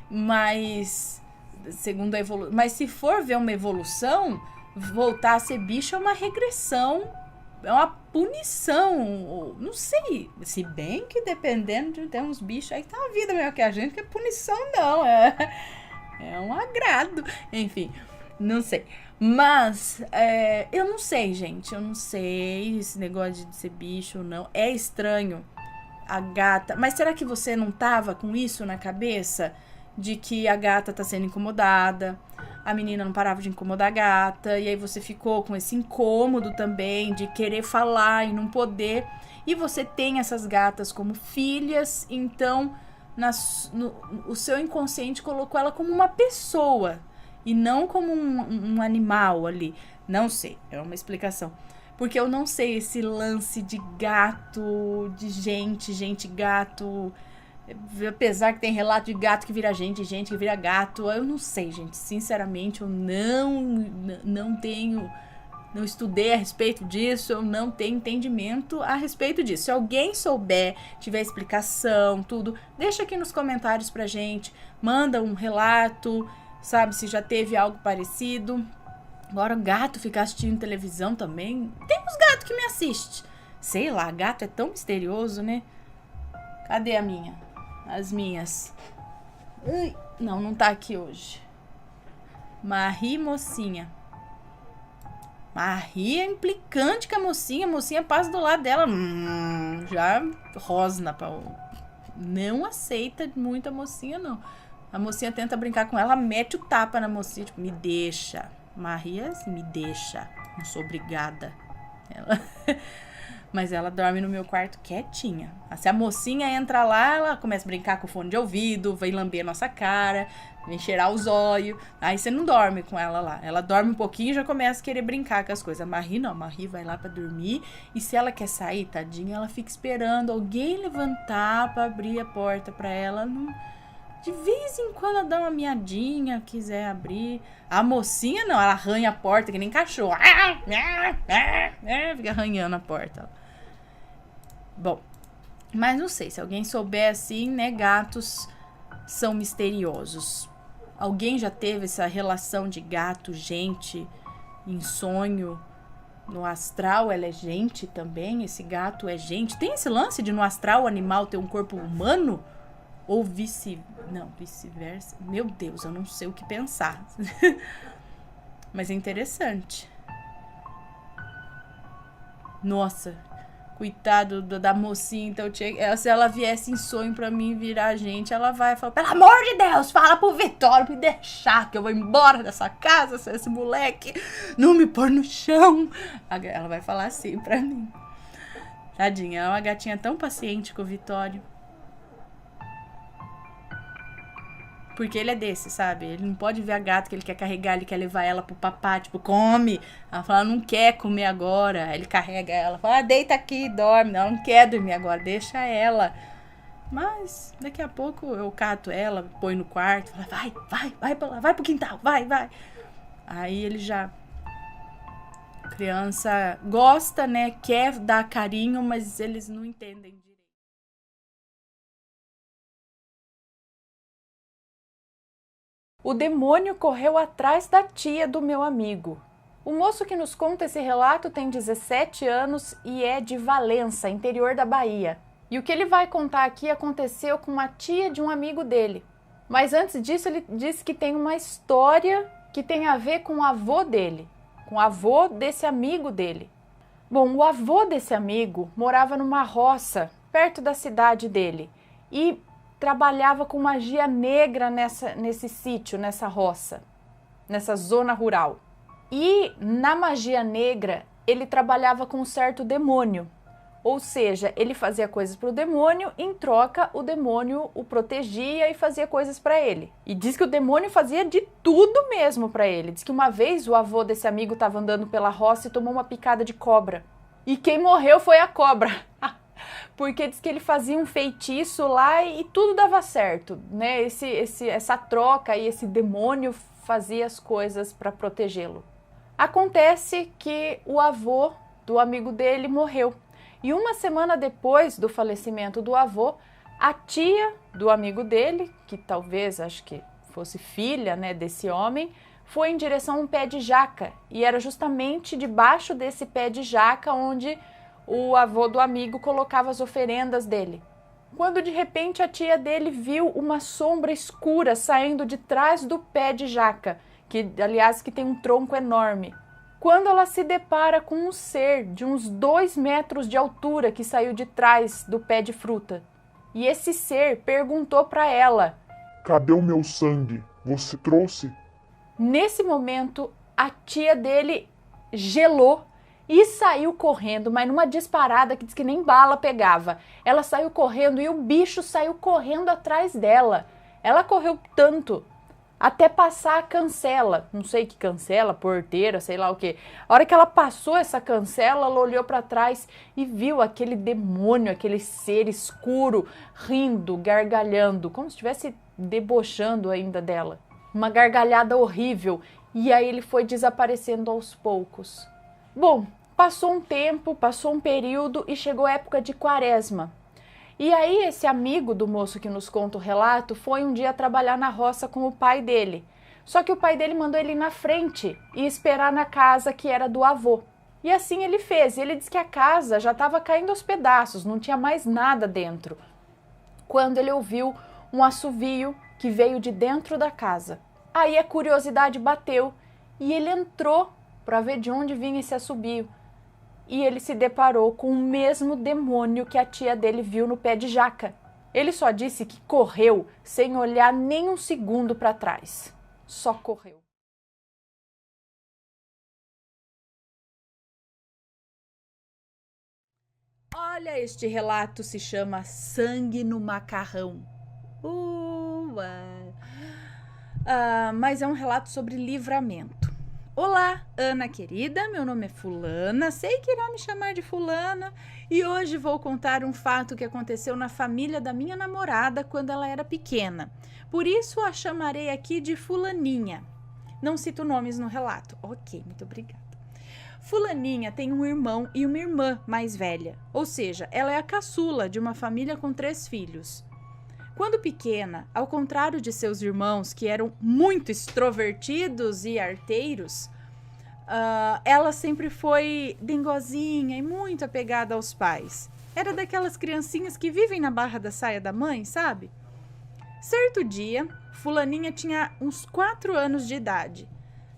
A: mas segundo a evolução, mas se for ver uma evolução, voltar a ser bicho é uma regressão, é uma punição, não sei, se bem que dependendo de ter uns bichos aí tá a vida melhor que a gente, que é punição não, é um agrado, enfim, não sei. Mas, eu não sei, gente, eu não sei esse negócio de ser bicho ou não, é estranho a gata, mas será que você não tava com isso na cabeça? De que a gata tá sendo incomodada, a menina não parava de incomodar a gata, e aí você ficou com esse incômodo também de querer falar e não poder, e você tem essas gatas como filhas, então o seu inconsciente colocou ela como uma pessoa, e não como um animal ali. Não sei, é uma explicação. Porque eu não sei esse lance de gato, de gente, gato. Apesar que tem relato de gato que vira gente que vira gato. Eu não sei, gente. Sinceramente, eu não tenho... Não estudei a respeito disso, eu não tenho entendimento a respeito disso. Se alguém souber, tiver explicação, tudo, deixa aqui nos comentários pra gente. Manda um relato... Sabe, se já teve algo parecido. Agora o gato ficar assistindo televisão também. Tem uns gatos que me assistem. Sei lá, gato é tão misterioso, né? Cadê a minha? As minhas. Ui, não tá aqui hoje. Marie, mocinha. Marie é implicante com a mocinha. A mocinha passa do lado dela. Já rosna. Não aceita muito a mocinha, não. A mocinha tenta brincar com ela, mete o tapa na mocinha, tipo, me deixa. Maria, assim, me deixa. Não sou obrigada. Mas ela dorme no meu quarto quietinha. Se a mocinha entra lá, ela começa a brincar com o fone de ouvido, vem lamber a nossa cara, vem cheirar os olhos. Aí você não dorme com ela lá. Ela dorme um pouquinho e já começa a querer brincar com as coisas. A Marie não, a Marie vai lá pra dormir. E se ela quer sair, tadinha, ela fica esperando alguém levantar pra abrir a porta pra ela. Não... De vez em quando ela dá uma miadinha, quiser abrir. A mocinha não, ela arranha a porta que nem cachorro. Fica arranhando a porta. Bom, mas não sei, se alguém souber assim, né, gatos são misteriosos. Alguém já teve essa relação de gato, gente, em sonho? No astral ela é gente também? Esse gato é gente? Tem esse lance de no astral o animal ter um corpo humano? Ou vice-versa. Meu Deus, eu não sei o que pensar. Mas é interessante. Nossa, coitado da mocinha. Então, se ela viesse em sonho pra mim virar gente, ela vai falar, pelo amor de Deus, fala pro Vitório me deixar, que eu vou embora dessa casa, se esse moleque não me pôr no chão. Ela vai falar assim pra mim. Tadinha, é uma gatinha tão paciente com o Vitório. Porque ele é desse, sabe? Ele não pode ver a gata que ele quer carregar, ele quer levar ela pro papá, tipo, come. Ela fala, não quer comer agora. Aí ele carrega ela, fala, deita aqui, dorme. Não quer dormir agora, deixa ela. Mas daqui a pouco eu cato ela, põe no quarto, fala, vai pra lá, vai pro quintal, vai. Aí ele já... Criança gosta, né? Quer dar carinho, mas eles não entendem direito. O demônio correu atrás da tia do meu amigo. O moço que nos conta esse relato tem 17 anos e é de Valença, interior da Bahia. E o que ele vai contar aqui aconteceu com uma tia de um amigo dele. Mas antes disso, ele disse que tem uma história que tem a ver com o avô dele, com o avô desse amigo dele. Bom, o avô desse amigo morava numa roça perto da cidade dele e trabalhava com magia negra nesse sítio, nessa roça, nessa zona rural. E na magia negra, ele trabalhava com um certo demônio. Ou seja, ele fazia coisas para o demônio, em troca o demônio o protegia e fazia coisas para ele. E diz que o demônio fazia de tudo mesmo para ele. Diz que uma vez o avô desse amigo estava andando pela roça e tomou uma picada de cobra. E quem morreu foi a cobra. Porque diz que ele fazia um feitiço lá e tudo dava certo, né? Essa troca e esse demônio fazia as coisas para protegê-lo. Acontece que o avô do amigo dele morreu. E uma semana depois do falecimento do avô, a tia do amigo dele, que talvez, acho que fosse filha, né, desse homem, foi em direção a um pé de jaca. E era justamente debaixo desse pé de jaca onde o avô do amigo colocava as oferendas dele. Quando de repente a tia dele viu uma sombra escura saindo de trás do pé de jaca, que aliás que tem um tronco enorme. Quando ela se depara com um ser de uns 2 metros de altura que saiu de trás do pé de fruta. E esse ser perguntou para ela:
B: Cadê o meu sangue? Você trouxe?
A: Nesse momento, a tia dele gelou e saiu correndo, mas numa disparada que diz que nem bala pegava. Ela saiu correndo e o bicho saiu correndo atrás dela. Ela correu tanto até passar a cancela, não sei que cancela, porteira, sei lá o que. A hora que ela passou essa cancela, ela olhou para trás e viu aquele demônio, aquele ser escuro, rindo, gargalhando, como se estivesse debochando ainda dela. Uma gargalhada horrível, e aí ele foi desaparecendo aos poucos. Bom, passou um tempo, passou um período e chegou a época de quaresma. E aí esse amigo do moço que nos conta o relato foi um dia trabalhar na roça com o pai dele. Só que o pai dele mandou ele ir na frente e esperar na casa que era do avô. E assim ele fez. Ele disse que a casa já estava caindo aos pedaços, não tinha mais nada dentro. Quando ele ouviu um assovio que veio de dentro da casa. Aí a curiosidade bateu e ele entrou para ver de onde vinha esse assobio. E ele se deparou com o mesmo demônio que a tia dele viu no pé de jaca. Ele só disse que correu sem olhar nem um segundo para trás. Só correu. Olha, este relato se chama Sangue no Macarrão. Mas é um relato sobre livramento. Olá, Ana querida, meu nome é Fulana, sei que irá me chamar de Fulana e hoje vou contar um fato que aconteceu na família da minha namorada quando ela era pequena. Por isso a chamarei aqui de Fulaninha. Não cito nomes no relato. Ok, muito obrigada. Fulaninha tem um irmão e uma irmã mais velha, ou seja, ela é a caçula de uma família com 3 filhos. Quando pequena, ao contrário de seus irmãos, que eram muito extrovertidos e arteiros, ela sempre foi dengozinha e muito apegada aos pais. Era daquelas criancinhas que vivem na barra da saia da mãe, sabe? Certo dia, Fulaninha tinha uns 4 anos de idade.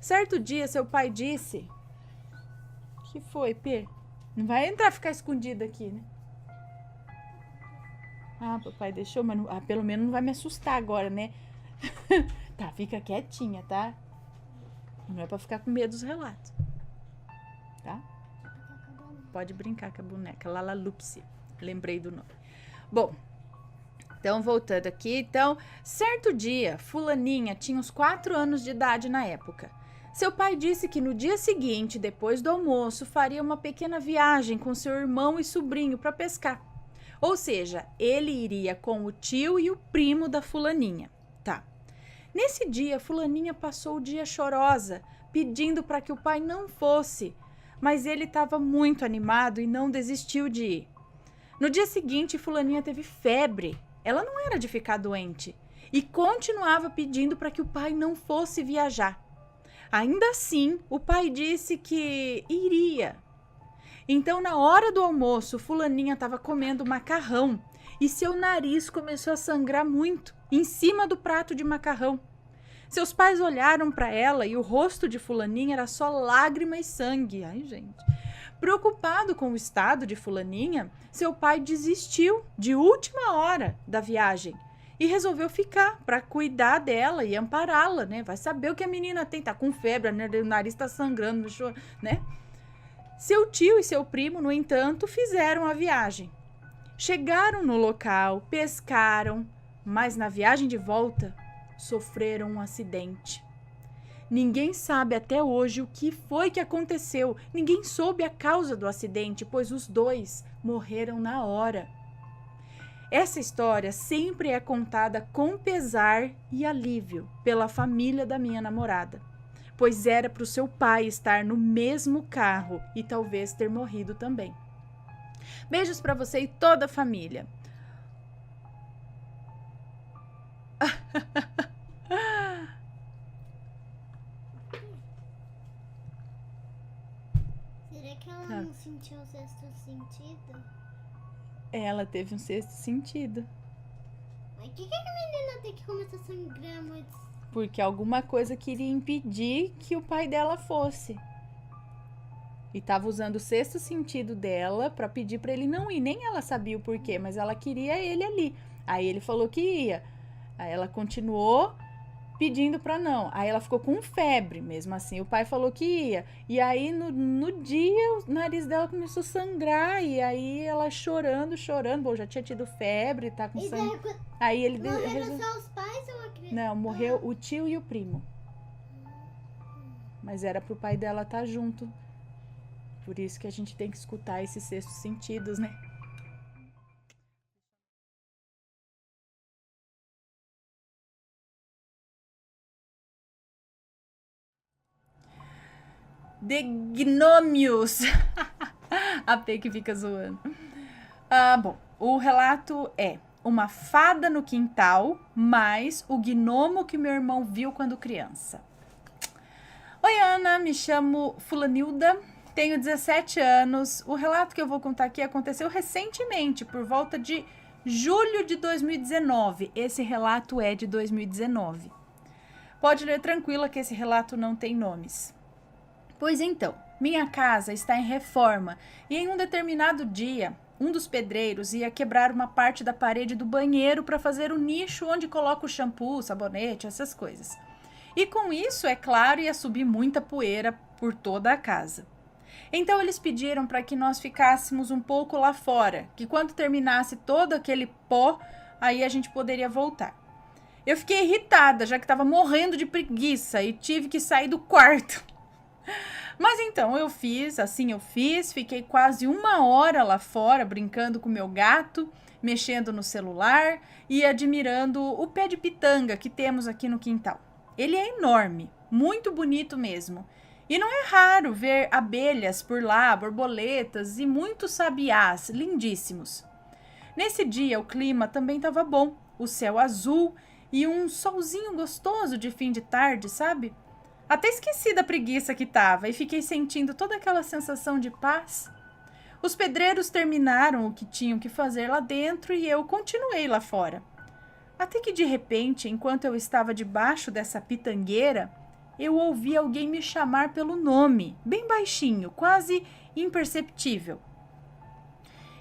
A: Certo dia, seu pai disse... Que foi, Pê? Não vai entrar ficar escondida aqui, né? Ah, papai deixou, mas não, pelo menos não vai me assustar agora, né? Tá, fica quietinha, tá? Não é pra ficar com medo dos relatos. Tá? pode brincar com a boneca, Lalaloopsy. Lembrei do nome. Bom, então voltando aqui. Então, certo dia, fulaninha tinha uns 4 anos de idade na época. Seu pai disse que no dia seguinte, depois do almoço, faria uma pequena viagem com seu irmão e sobrinho para pescar. Ou seja, ele iria com o tio e o primo da fulaninha. Tá. Nesse dia, fulaninha passou o dia chorosa, pedindo para que o pai não fosse, mas ele estava muito animado e não desistiu de ir. No dia seguinte, fulaninha teve febre. Ela não era de ficar doente e continuava pedindo para que o pai não fosse viajar. Ainda assim, o pai disse que iria. Então, na hora do almoço, fulaninha estava comendo macarrão e seu nariz começou a sangrar muito em cima do prato de macarrão. Seus pais olharam para ela e o rosto de fulaninha era só lágrima e sangue. Ai, gente. Preocupado com o estado de fulaninha, seu pai desistiu de última hora da viagem e resolveu ficar para cuidar dela e ampará-la, né? Vai saber o que a menina tem, tá com febre, né? O nariz tá sangrando, né? Seu tio e seu primo, no entanto, fizeram a viagem. Chegaram no local, pescaram, mas na viagem de volta sofreram um acidente. Ninguém sabe até hoje o que foi que aconteceu. Ninguém soube a causa do acidente, pois os dois morreram na hora. Essa história sempre é contada com pesar e alívio pela família da minha namorada, pois era para o seu pai estar no mesmo carro e talvez ter morrido também. Beijos para você e toda a família.
C: Será que ela não sentiu o sexto sentido?
A: Ela teve um sexto sentido.
C: Mas por que a menina tem que começar a sangrar muito?
A: Porque alguma coisa queria impedir que o pai dela fosse. E tava usando o sexto sentido dela para pedir para ele não ir. Nem ela sabia o porquê, mas ela queria ele ali. Aí ele falou que ia. Aí ela continuou pedindo para não. Aí ela ficou com febre, mesmo assim. O pai falou que ia. E aí no dia o nariz dela começou a sangrar. E aí ela chorando. Bom, já tinha tido febre, tá com sangue. Aí ele
C: morreram só os pais ou a criança?
A: Não, morreu o tio e o primo. Mas era pro pai dela estar junto. Por isso que a gente tem que escutar esses sextos sentidos, né? The Gnomios. A P que fica zoando. Bom, o relato é uma fada no quintal, mais o gnomo que meu irmão viu quando criança. Oi, Ana, me chamo Fulanilda, tenho 17 anos. O relato que eu vou contar aqui aconteceu recentemente, por volta de julho de 2019. Esse relato é de 2019. Pode ler tranquila que esse relato não tem nomes. Pois então, minha casa está em reforma e em um determinado dia, um dos pedreiros ia quebrar uma parte da parede do banheiro para fazer o nicho onde coloca o shampoo, sabonete, essas coisas. E com isso, é claro, ia subir muita poeira por toda a casa. Então eles pediram para que nós ficássemos um pouco lá fora, que quando terminasse todo aquele pó, aí a gente poderia voltar. Eu fiquei irritada, já que estava morrendo de preguiça e tive que sair do quarto. Mas então eu fiz, fiquei quase 1 hora lá fora brincando com meu gato, mexendo no celular e admirando o pé de pitanga que temos aqui no quintal. Ele é enorme, muito bonito mesmo. E não é raro ver abelhas por lá, borboletas e muitos sabiás lindíssimos. Nesse dia o clima também estava bom, o céu azul e um solzinho gostoso de fim de tarde, sabe? Até esqueci da preguiça que tava e fiquei sentindo toda aquela sensação de paz. Os pedreiros terminaram o que tinham que fazer lá dentro e eu continuei lá fora. Até que de repente, enquanto eu estava debaixo dessa pitangueira, eu ouvi alguém me chamar pelo nome, bem baixinho, quase imperceptível.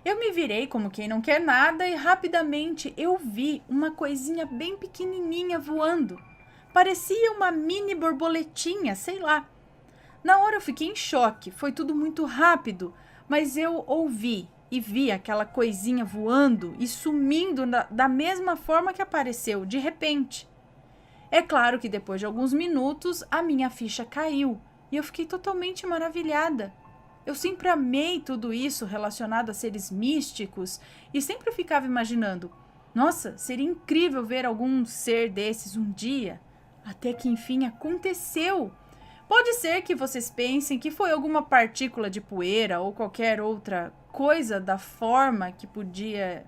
A: Eu me virei como quem não quer nada e rapidamente eu vi uma coisinha bem pequenininha voando. Parecia uma mini borboletinha, sei lá. Na hora eu fiquei em choque, foi tudo muito rápido, mas eu ouvi e vi aquela coisinha voando e sumindo da mesma forma que apareceu, de repente. É claro que depois de alguns minutos a minha ficha caiu e eu fiquei totalmente maravilhada. Eu sempre amei tudo isso relacionado a seres místicos e sempre ficava imaginando: nossa, seria incrível ver algum ser desses um dia. Até que enfim aconteceu. Pode ser que vocês pensem que foi alguma partícula de poeira ou qualquer outra coisa da forma que podia,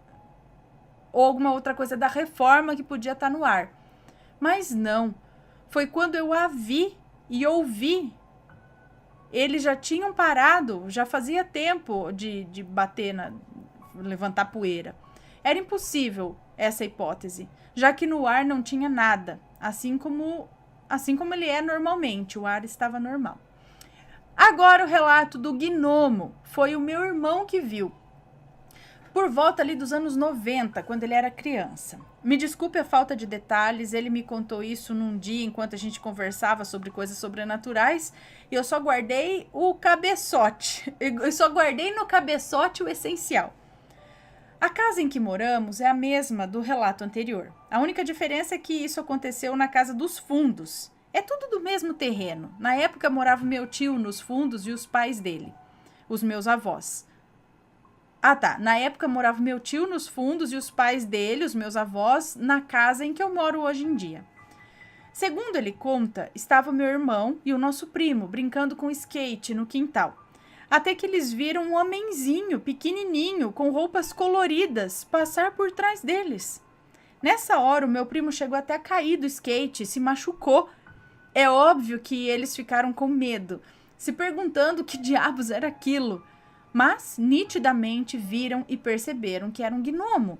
A: ou alguma outra coisa da reforma que podia estar no ar. Mas não, foi quando eu a vi e ouvi. Eles já tinham parado, já fazia tempo de bater, levantar poeira. Era impossível essa hipótese, já que no ar não tinha nada, assim como ele é normalmente, o ar estava normal. Agora o relato do gnomo, foi o meu irmão que viu. Por volta ali dos anos 90, quando ele era criança. Me desculpe a falta de detalhes, ele me contou isso num dia enquanto a gente conversava sobre coisas sobrenaturais e eu só guardei o cabeçote. Eu só guardei no cabeçote o essencial. A casa em que moramos é a mesma do relato anterior. A única diferença é que isso aconteceu na casa dos fundos. É tudo do mesmo terreno. Na época morava meu tio nos fundos e os pais dele, os meus avós. Na época morava meu tio nos fundos e os pais dele, os meus avós, na casa em que eu moro hoje em dia. Segundo ele conta, estava meu irmão e o nosso primo brincando com skate no quintal. Até que eles viram um homenzinho pequenininho com roupas coloridas passar por trás deles. Nessa hora, o meu primo chegou até a cair do skate e se machucou. É óbvio que eles ficaram com medo, se perguntando que diabos era aquilo. Mas nitidamente viram e perceberam que era um gnomo.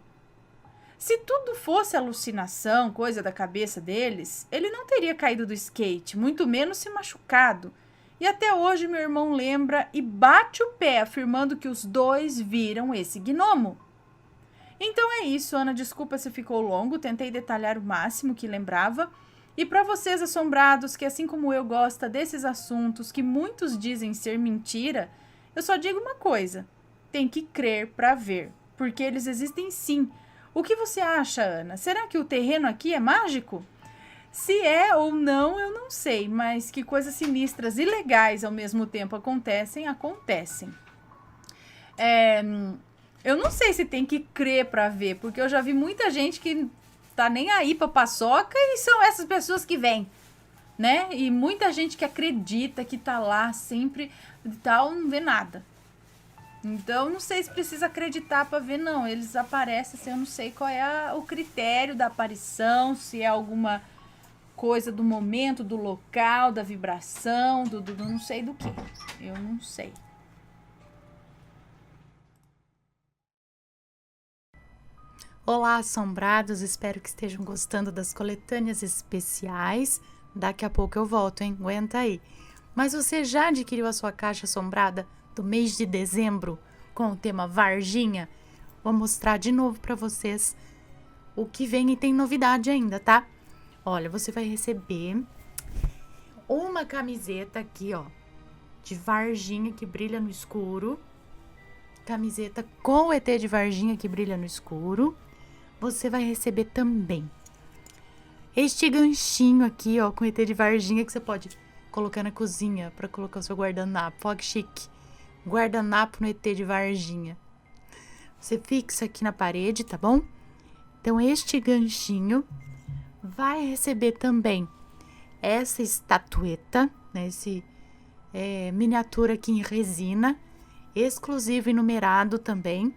A: Se tudo fosse alucinação, coisa da cabeça deles, ele não teria caído do skate, muito menos se machucado. E até hoje meu irmão lembra e bate o pé afirmando que os dois viram esse gnomo. Então é isso, Ana, desculpa se ficou longo, tentei detalhar o máximo que lembrava. E para vocês assombrados que assim como eu gosta desses assuntos que muitos dizem ser mentira, eu só digo uma coisa: tem que crer para ver, porque eles existem sim. O que você acha, Ana? Será que o terreno aqui é mágico? Se é ou não, eu não sei, mas que coisas sinistras e legais ao mesmo tempo acontecem. Eu não sei se tem que crer para ver, porque eu já vi muita gente que tá nem aí pra paçoca e são essas pessoas que vêm, né? E muita gente que acredita que tá lá sempre e tal, não vê nada. Então, não sei se precisa acreditar para ver, não. Eles aparecem, assim, eu não sei qual é o critério da aparição, se é alguma coisa do momento, do local, da vibração, do não sei do que. Eu não sei.
D: Olá, assombrados, espero que estejam gostando das coletâneas especiais. Daqui a pouco eu volto, hein? Aguenta aí. Mas você já adquiriu a sua caixa assombrada do mês de dezembro com o tema Varginha? Vou mostrar de novo para vocês o que vem e tem novidade ainda, tá? Olha, você vai receber uma camiseta aqui, ó, de Varginha que brilha no escuro. Camiseta com o ET de Varginha que brilha no escuro. Você vai receber também este ganchinho aqui, ó, com ET de Varginha que você pode colocar na cozinha para colocar o seu guardanapo. Ó, que chique. Guardanapo no ET de Varginha. Você fixa aqui na parede, tá bom? Então, este ganchinho vai receber também essa estatueta, né? Esse miniatura aqui em resina, exclusivo e numerado também,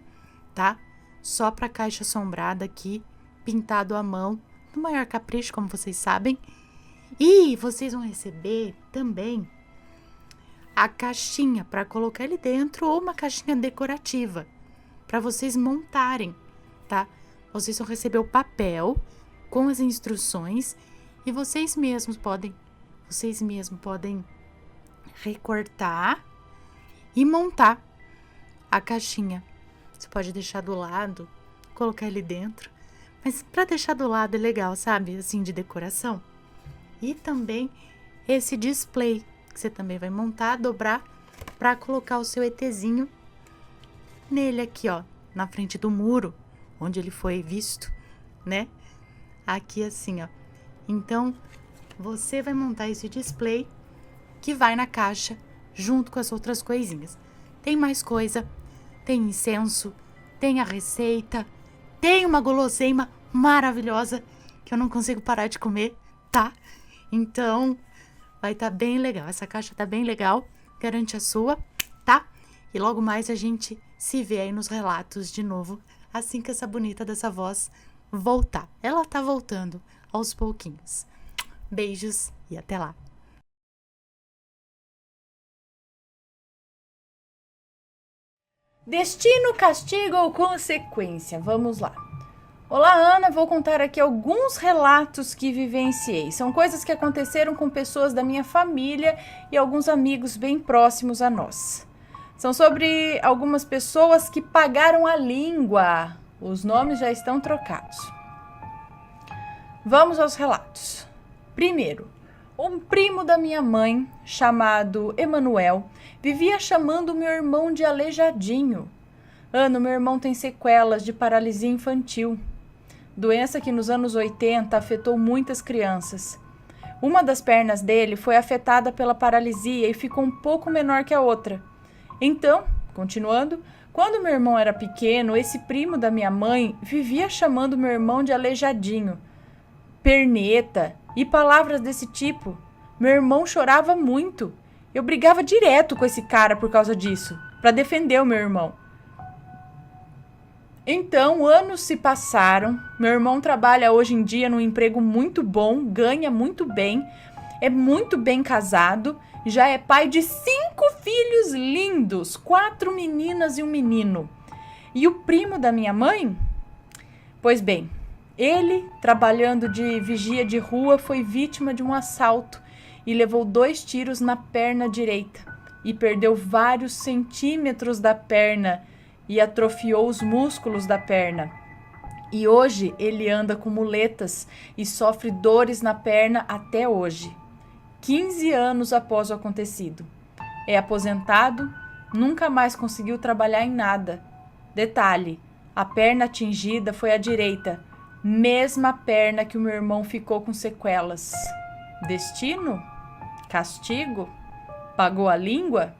D: tá? Só para caixa assombrada aqui, pintado à mão, no maior capricho, como vocês sabem. E vocês vão receber também a caixinha para colocar ali dentro ou uma caixinha decorativa para vocês montarem, tá? Vocês vão receber o papel com as instruções e vocês mesmos podem recortar e montar a caixinha. Você pode deixar do lado, colocar ali dentro, mas para deixar do lado é legal, sabe? Assim, de decoração. E também esse display que você também vai montar, dobrar para colocar o seu ETzinho nele aqui, ó, na frente do muro, onde ele foi visto, né? Aqui assim, ó. Então, você vai montar esse display que vai na caixa junto com as outras coisinhas. Tem mais coisa, tem incenso, tem a receita, tem uma guloseima maravilhosa que eu não consigo parar de comer, tá? Então, vai tá bem legal. Essa caixa tá bem legal, garante a sua, tá? E logo mais a gente se vê aí nos relatos de novo, assim que essa bonita dessa voz voltar. Ela tá voltando aos pouquinhos. Beijos e até lá.
A: Destino, castigo ou consequência? Vamos lá. Olá, Ana. Vou contar aqui alguns relatos que vivenciei. São coisas que aconteceram com pessoas da minha família e alguns amigos bem próximos a nós. São sobre algumas pessoas que pagaram a língua. Os nomes já estão trocados. Vamos aos relatos. Primeiro, um primo da minha mãe, chamado Emanuel, vivia chamando meu irmão de aleijadinho. Ana, meu irmão tem sequelas de paralisia infantil, doença que nos anos 80 afetou muitas crianças. Uma das pernas dele foi afetada pela paralisia e ficou um pouco menor que a outra. Então, continuando, quando meu irmão era pequeno, esse primo da minha mãe vivia chamando meu irmão de aleijadinho, perneta e palavras desse tipo. Meu irmão chorava muito. Eu brigava direto com esse cara por causa disso, para defender o meu irmão. Então, anos se passaram. Meu irmão trabalha hoje em dia num emprego muito bom, ganha muito bem, é muito bem casado, já é pai de 5 filhos lindos, 4 meninas e um menino. E o primo da minha mãe? Pois bem, ele, trabalhando de vigia de rua, foi vítima de um assalto e levou 2 tiros na perna direita e perdeu vários centímetros da perna e atrofiou os músculos da perna. E hoje ele anda com muletas e sofre dores na perna até hoje, 15 anos após o acontecido. É aposentado, nunca mais conseguiu trabalhar em nada. Detalhe, a perna atingida foi a direita, mesma perna que o meu irmão ficou com sequelas. Destino? Castigo? Pagou a língua?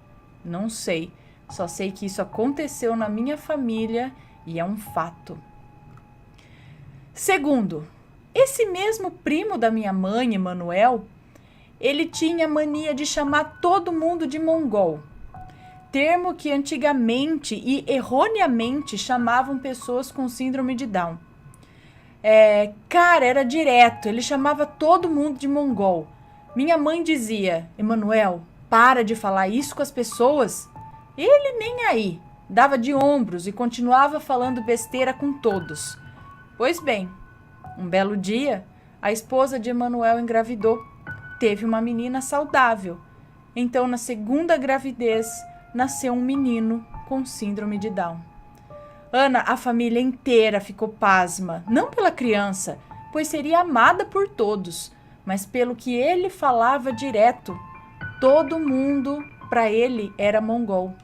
A: Não sei. Só sei que isso aconteceu na minha família e é um fato. Segundo, esse mesmo primo da minha mãe, Emanuel, ele tinha mania de chamar todo mundo de mongol. Termo que antigamente e erroneamente chamavam pessoas com síndrome de Down. Cara, era direto, ele chamava todo mundo de mongol. Minha mãe dizia: Emanuel, para de falar isso com as pessoas. Ele nem aí, dava de ombros e continuava falando besteira com todos. Pois bem, um belo dia, a esposa de Emanuel engravidou. Teve uma menina saudável. Então, na segunda gravidez, nasceu um menino com síndrome de Down. Ana, a família inteira ficou pasma, não pela criança, pois seria amada por todos, mas pelo que ele falava direto. Todo mundo, para ele, era mongol.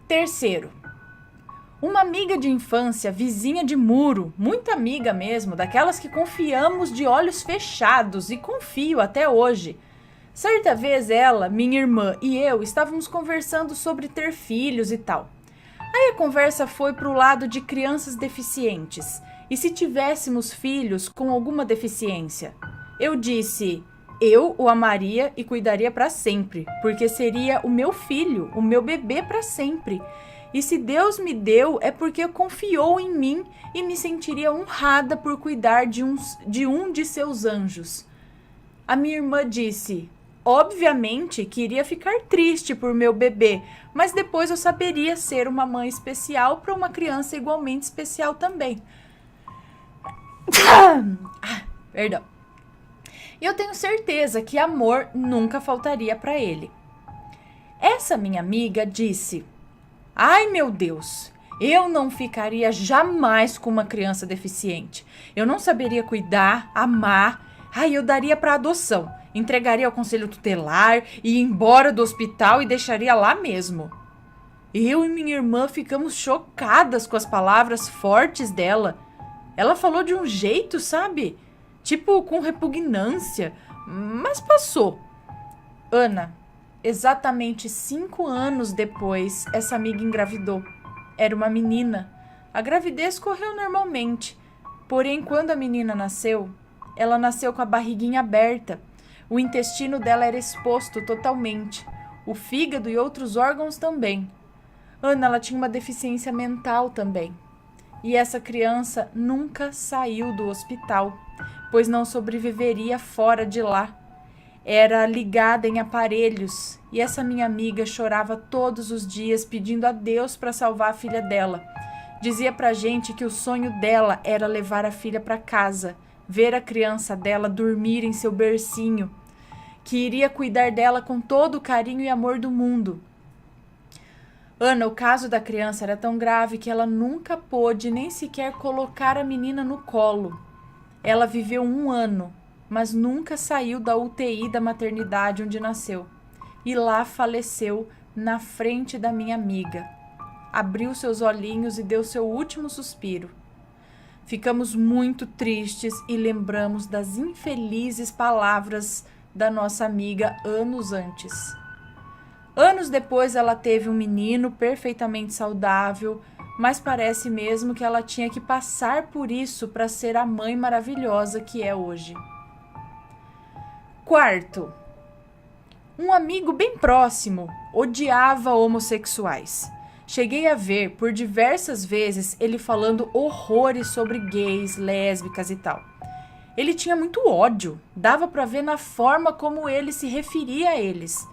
A: Terceiro, uma amiga de infância, vizinha de muro, muito amiga mesmo, daquelas que confiamos de olhos fechados e confio até hoje. Certa vez ela, minha irmã e eu estávamos conversando sobre ter filhos e tal. Aí a conversa foi para o lado de crianças deficientes. E se tivéssemos filhos com alguma deficiência? Eu disse: eu o amaria e cuidaria para sempre, porque seria o meu filho, o meu bebê para sempre. E se Deus me deu, é porque confiou em mim e me sentiria honrada por cuidar de um de seus anjos. A minha irmã disse: obviamente que iria ficar triste por meu bebê, mas depois eu saberia ser uma mãe especial para uma criança igualmente especial também. Perdão. E eu tenho certeza que amor nunca faltaria para ele. Essa minha amiga disse: ai, meu Deus, eu não ficaria jamais com uma criança deficiente. Eu não saberia cuidar, amar. Ai, eu daria para adoção. Entregaria ao conselho tutelar, ia embora do hospital e deixaria lá mesmo. Eu e minha irmã ficamos chocadas com as palavras fortes dela. Ela falou de um jeito, sabe? Tipo, com repugnância, mas passou. Ana, exatamente 5 anos depois, essa amiga engravidou. Era uma menina. A gravidez correu normalmente. Porém, quando a menina nasceu, ela nasceu com a barriguinha aberta. O intestino dela era exposto totalmente. O fígado e outros órgãos também. Ana, ela tinha uma deficiência mental também. E essa criança nunca saiu do hospital, pois não sobreviveria fora de lá. Era ligada em aparelhos e essa minha amiga chorava todos os dias pedindo a Deus para salvar a filha dela. Dizia pra gente que o sonho dela era levar a filha para casa, ver a criança dela dormir em seu bercinho, que iria cuidar dela com todo o carinho e amor do mundo. Ana, o caso da criança era tão grave que ela nunca pôde nem sequer colocar a menina no colo. Ela viveu 1 ano, mas nunca saiu da UTI da maternidade onde nasceu. E lá faleceu na frente da minha amiga. Abriu seus olhinhos e deu seu último suspiro. Ficamos muito tristes e lembramos das infelizes palavras da nossa amiga anos antes. Anos depois ela teve um menino perfeitamente saudável, mas parece mesmo que ela tinha que passar por isso para ser a mãe maravilhosa que é hoje. Quarto, um amigo bem próximo odiava homossexuais. Cheguei a ver por diversas vezes ele falando horrores sobre gays, lésbicas e tal. Ele tinha muito ódio, dava para ver na forma como ele se referia a eles.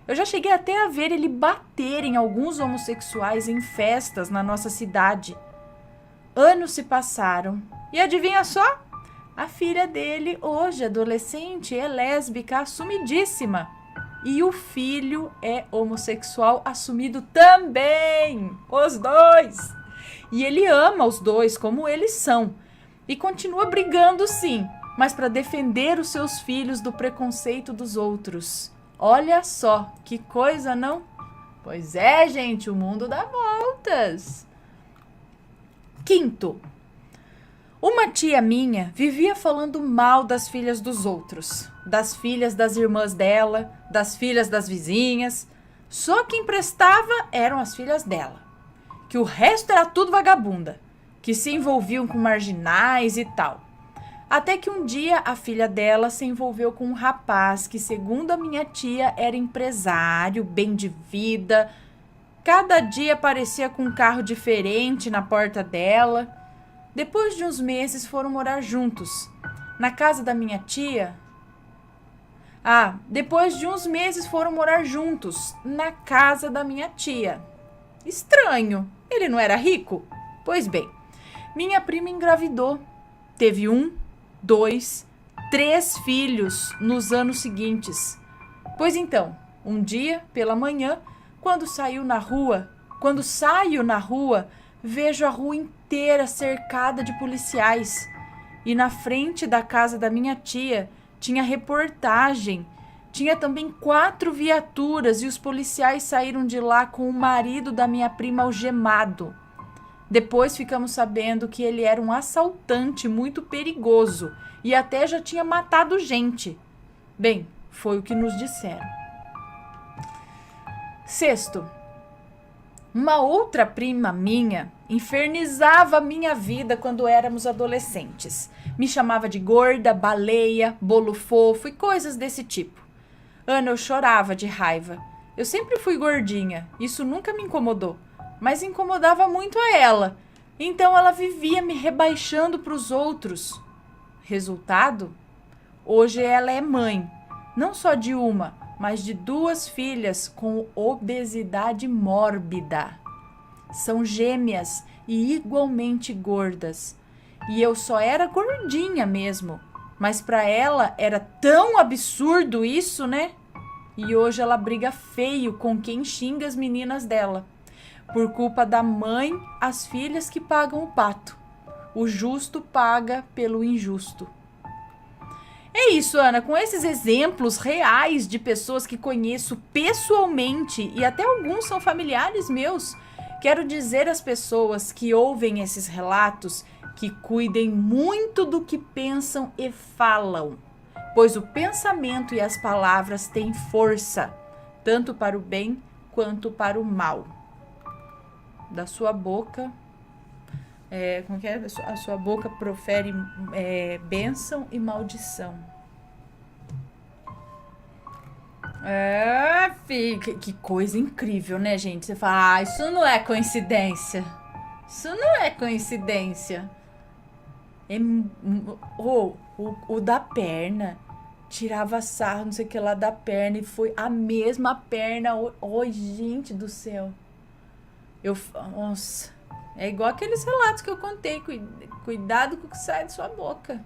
A: Eu já cheguei até a ver ele bater em alguns homossexuais em festas na nossa cidade. Anos se passaram e adivinha só? A filha dele, hoje adolescente, é lésbica assumidíssima. E o filho é homossexual assumido também. Os dois. E ele ama os dois como eles são. E continua brigando sim, mas para defender os seus filhos do preconceito dos outros. Olha só, que coisa, não? Pois é, gente, o mundo dá voltas. Quinto, uma tia minha vivia falando mal das filhas dos outros, das filhas das irmãs dela, das filhas das vizinhas. Só quem prestava eram as filhas dela, que o resto era tudo vagabunda, que se envolviam com marginais e tal. Até que um dia a filha dela se envolveu com um rapaz que, segundo a minha tia, era empresário, bem de vida. Cada dia aparecia com um carro diferente na porta dela. Depois de uns meses foram morar juntos. Na casa da minha tia... depois de uns meses foram morar juntos, na casa da minha tia. Estranho, ele não era rico? Pois bem, minha prima engravidou. Teve 1, 2, 3 filhos nos anos seguintes. Pois então, um dia, pela manhã, quando saio na rua, vejo a rua inteira cercada de policiais. E na frente da casa da minha tia tinha reportagem. Tinha também 4 viaturas e os policiais saíram de lá com o marido da minha prima algemado. Depois ficamos sabendo que ele era um assaltante muito perigoso e até já tinha matado gente. Bem, foi o que nos disseram. Sexto, uma outra prima minha infernizava a minha vida quando éramos adolescentes. Me chamava de gorda, baleia, bolo fofo e coisas desse tipo. Ana, eu chorava de raiva. Eu sempre fui gordinha, isso nunca me incomodou. Mas incomodava muito a ela. Então ela vivia me rebaixando para os outros. Resultado? Hoje ela é mãe, não só de uma, mas de 2 filhas com obesidade mórbida. São gêmeas e igualmente gordas. E eu só era gordinha mesmo. Mas para ela era tão absurdo isso, né? E hoje ela briga feio com quem xinga as meninas dela. Por culpa da mãe, as filhas que pagam o pato. O justo paga pelo injusto. É é isso, Ana. Com esses exemplos reais de pessoas que conheço pessoalmente e até alguns são familiares meus, quero dizer às pessoas que ouvem esses relatos que cuidem muito do que pensam e falam, pois o pensamento e as palavras têm força, tanto para o bem quanto para o mal. Da sua boca, como que é? A sua boca profere bênção e maldição. Filho, que coisa incrível, né, gente? Você fala, isso não é coincidência. Isso não é coincidência. O da perna tirava sarro, não sei o que lá da perna, e foi a mesma perna. Oi, gente do céu. Nossa, é igual aqueles relatos que eu contei. Cuidado com o que sai de sua boca.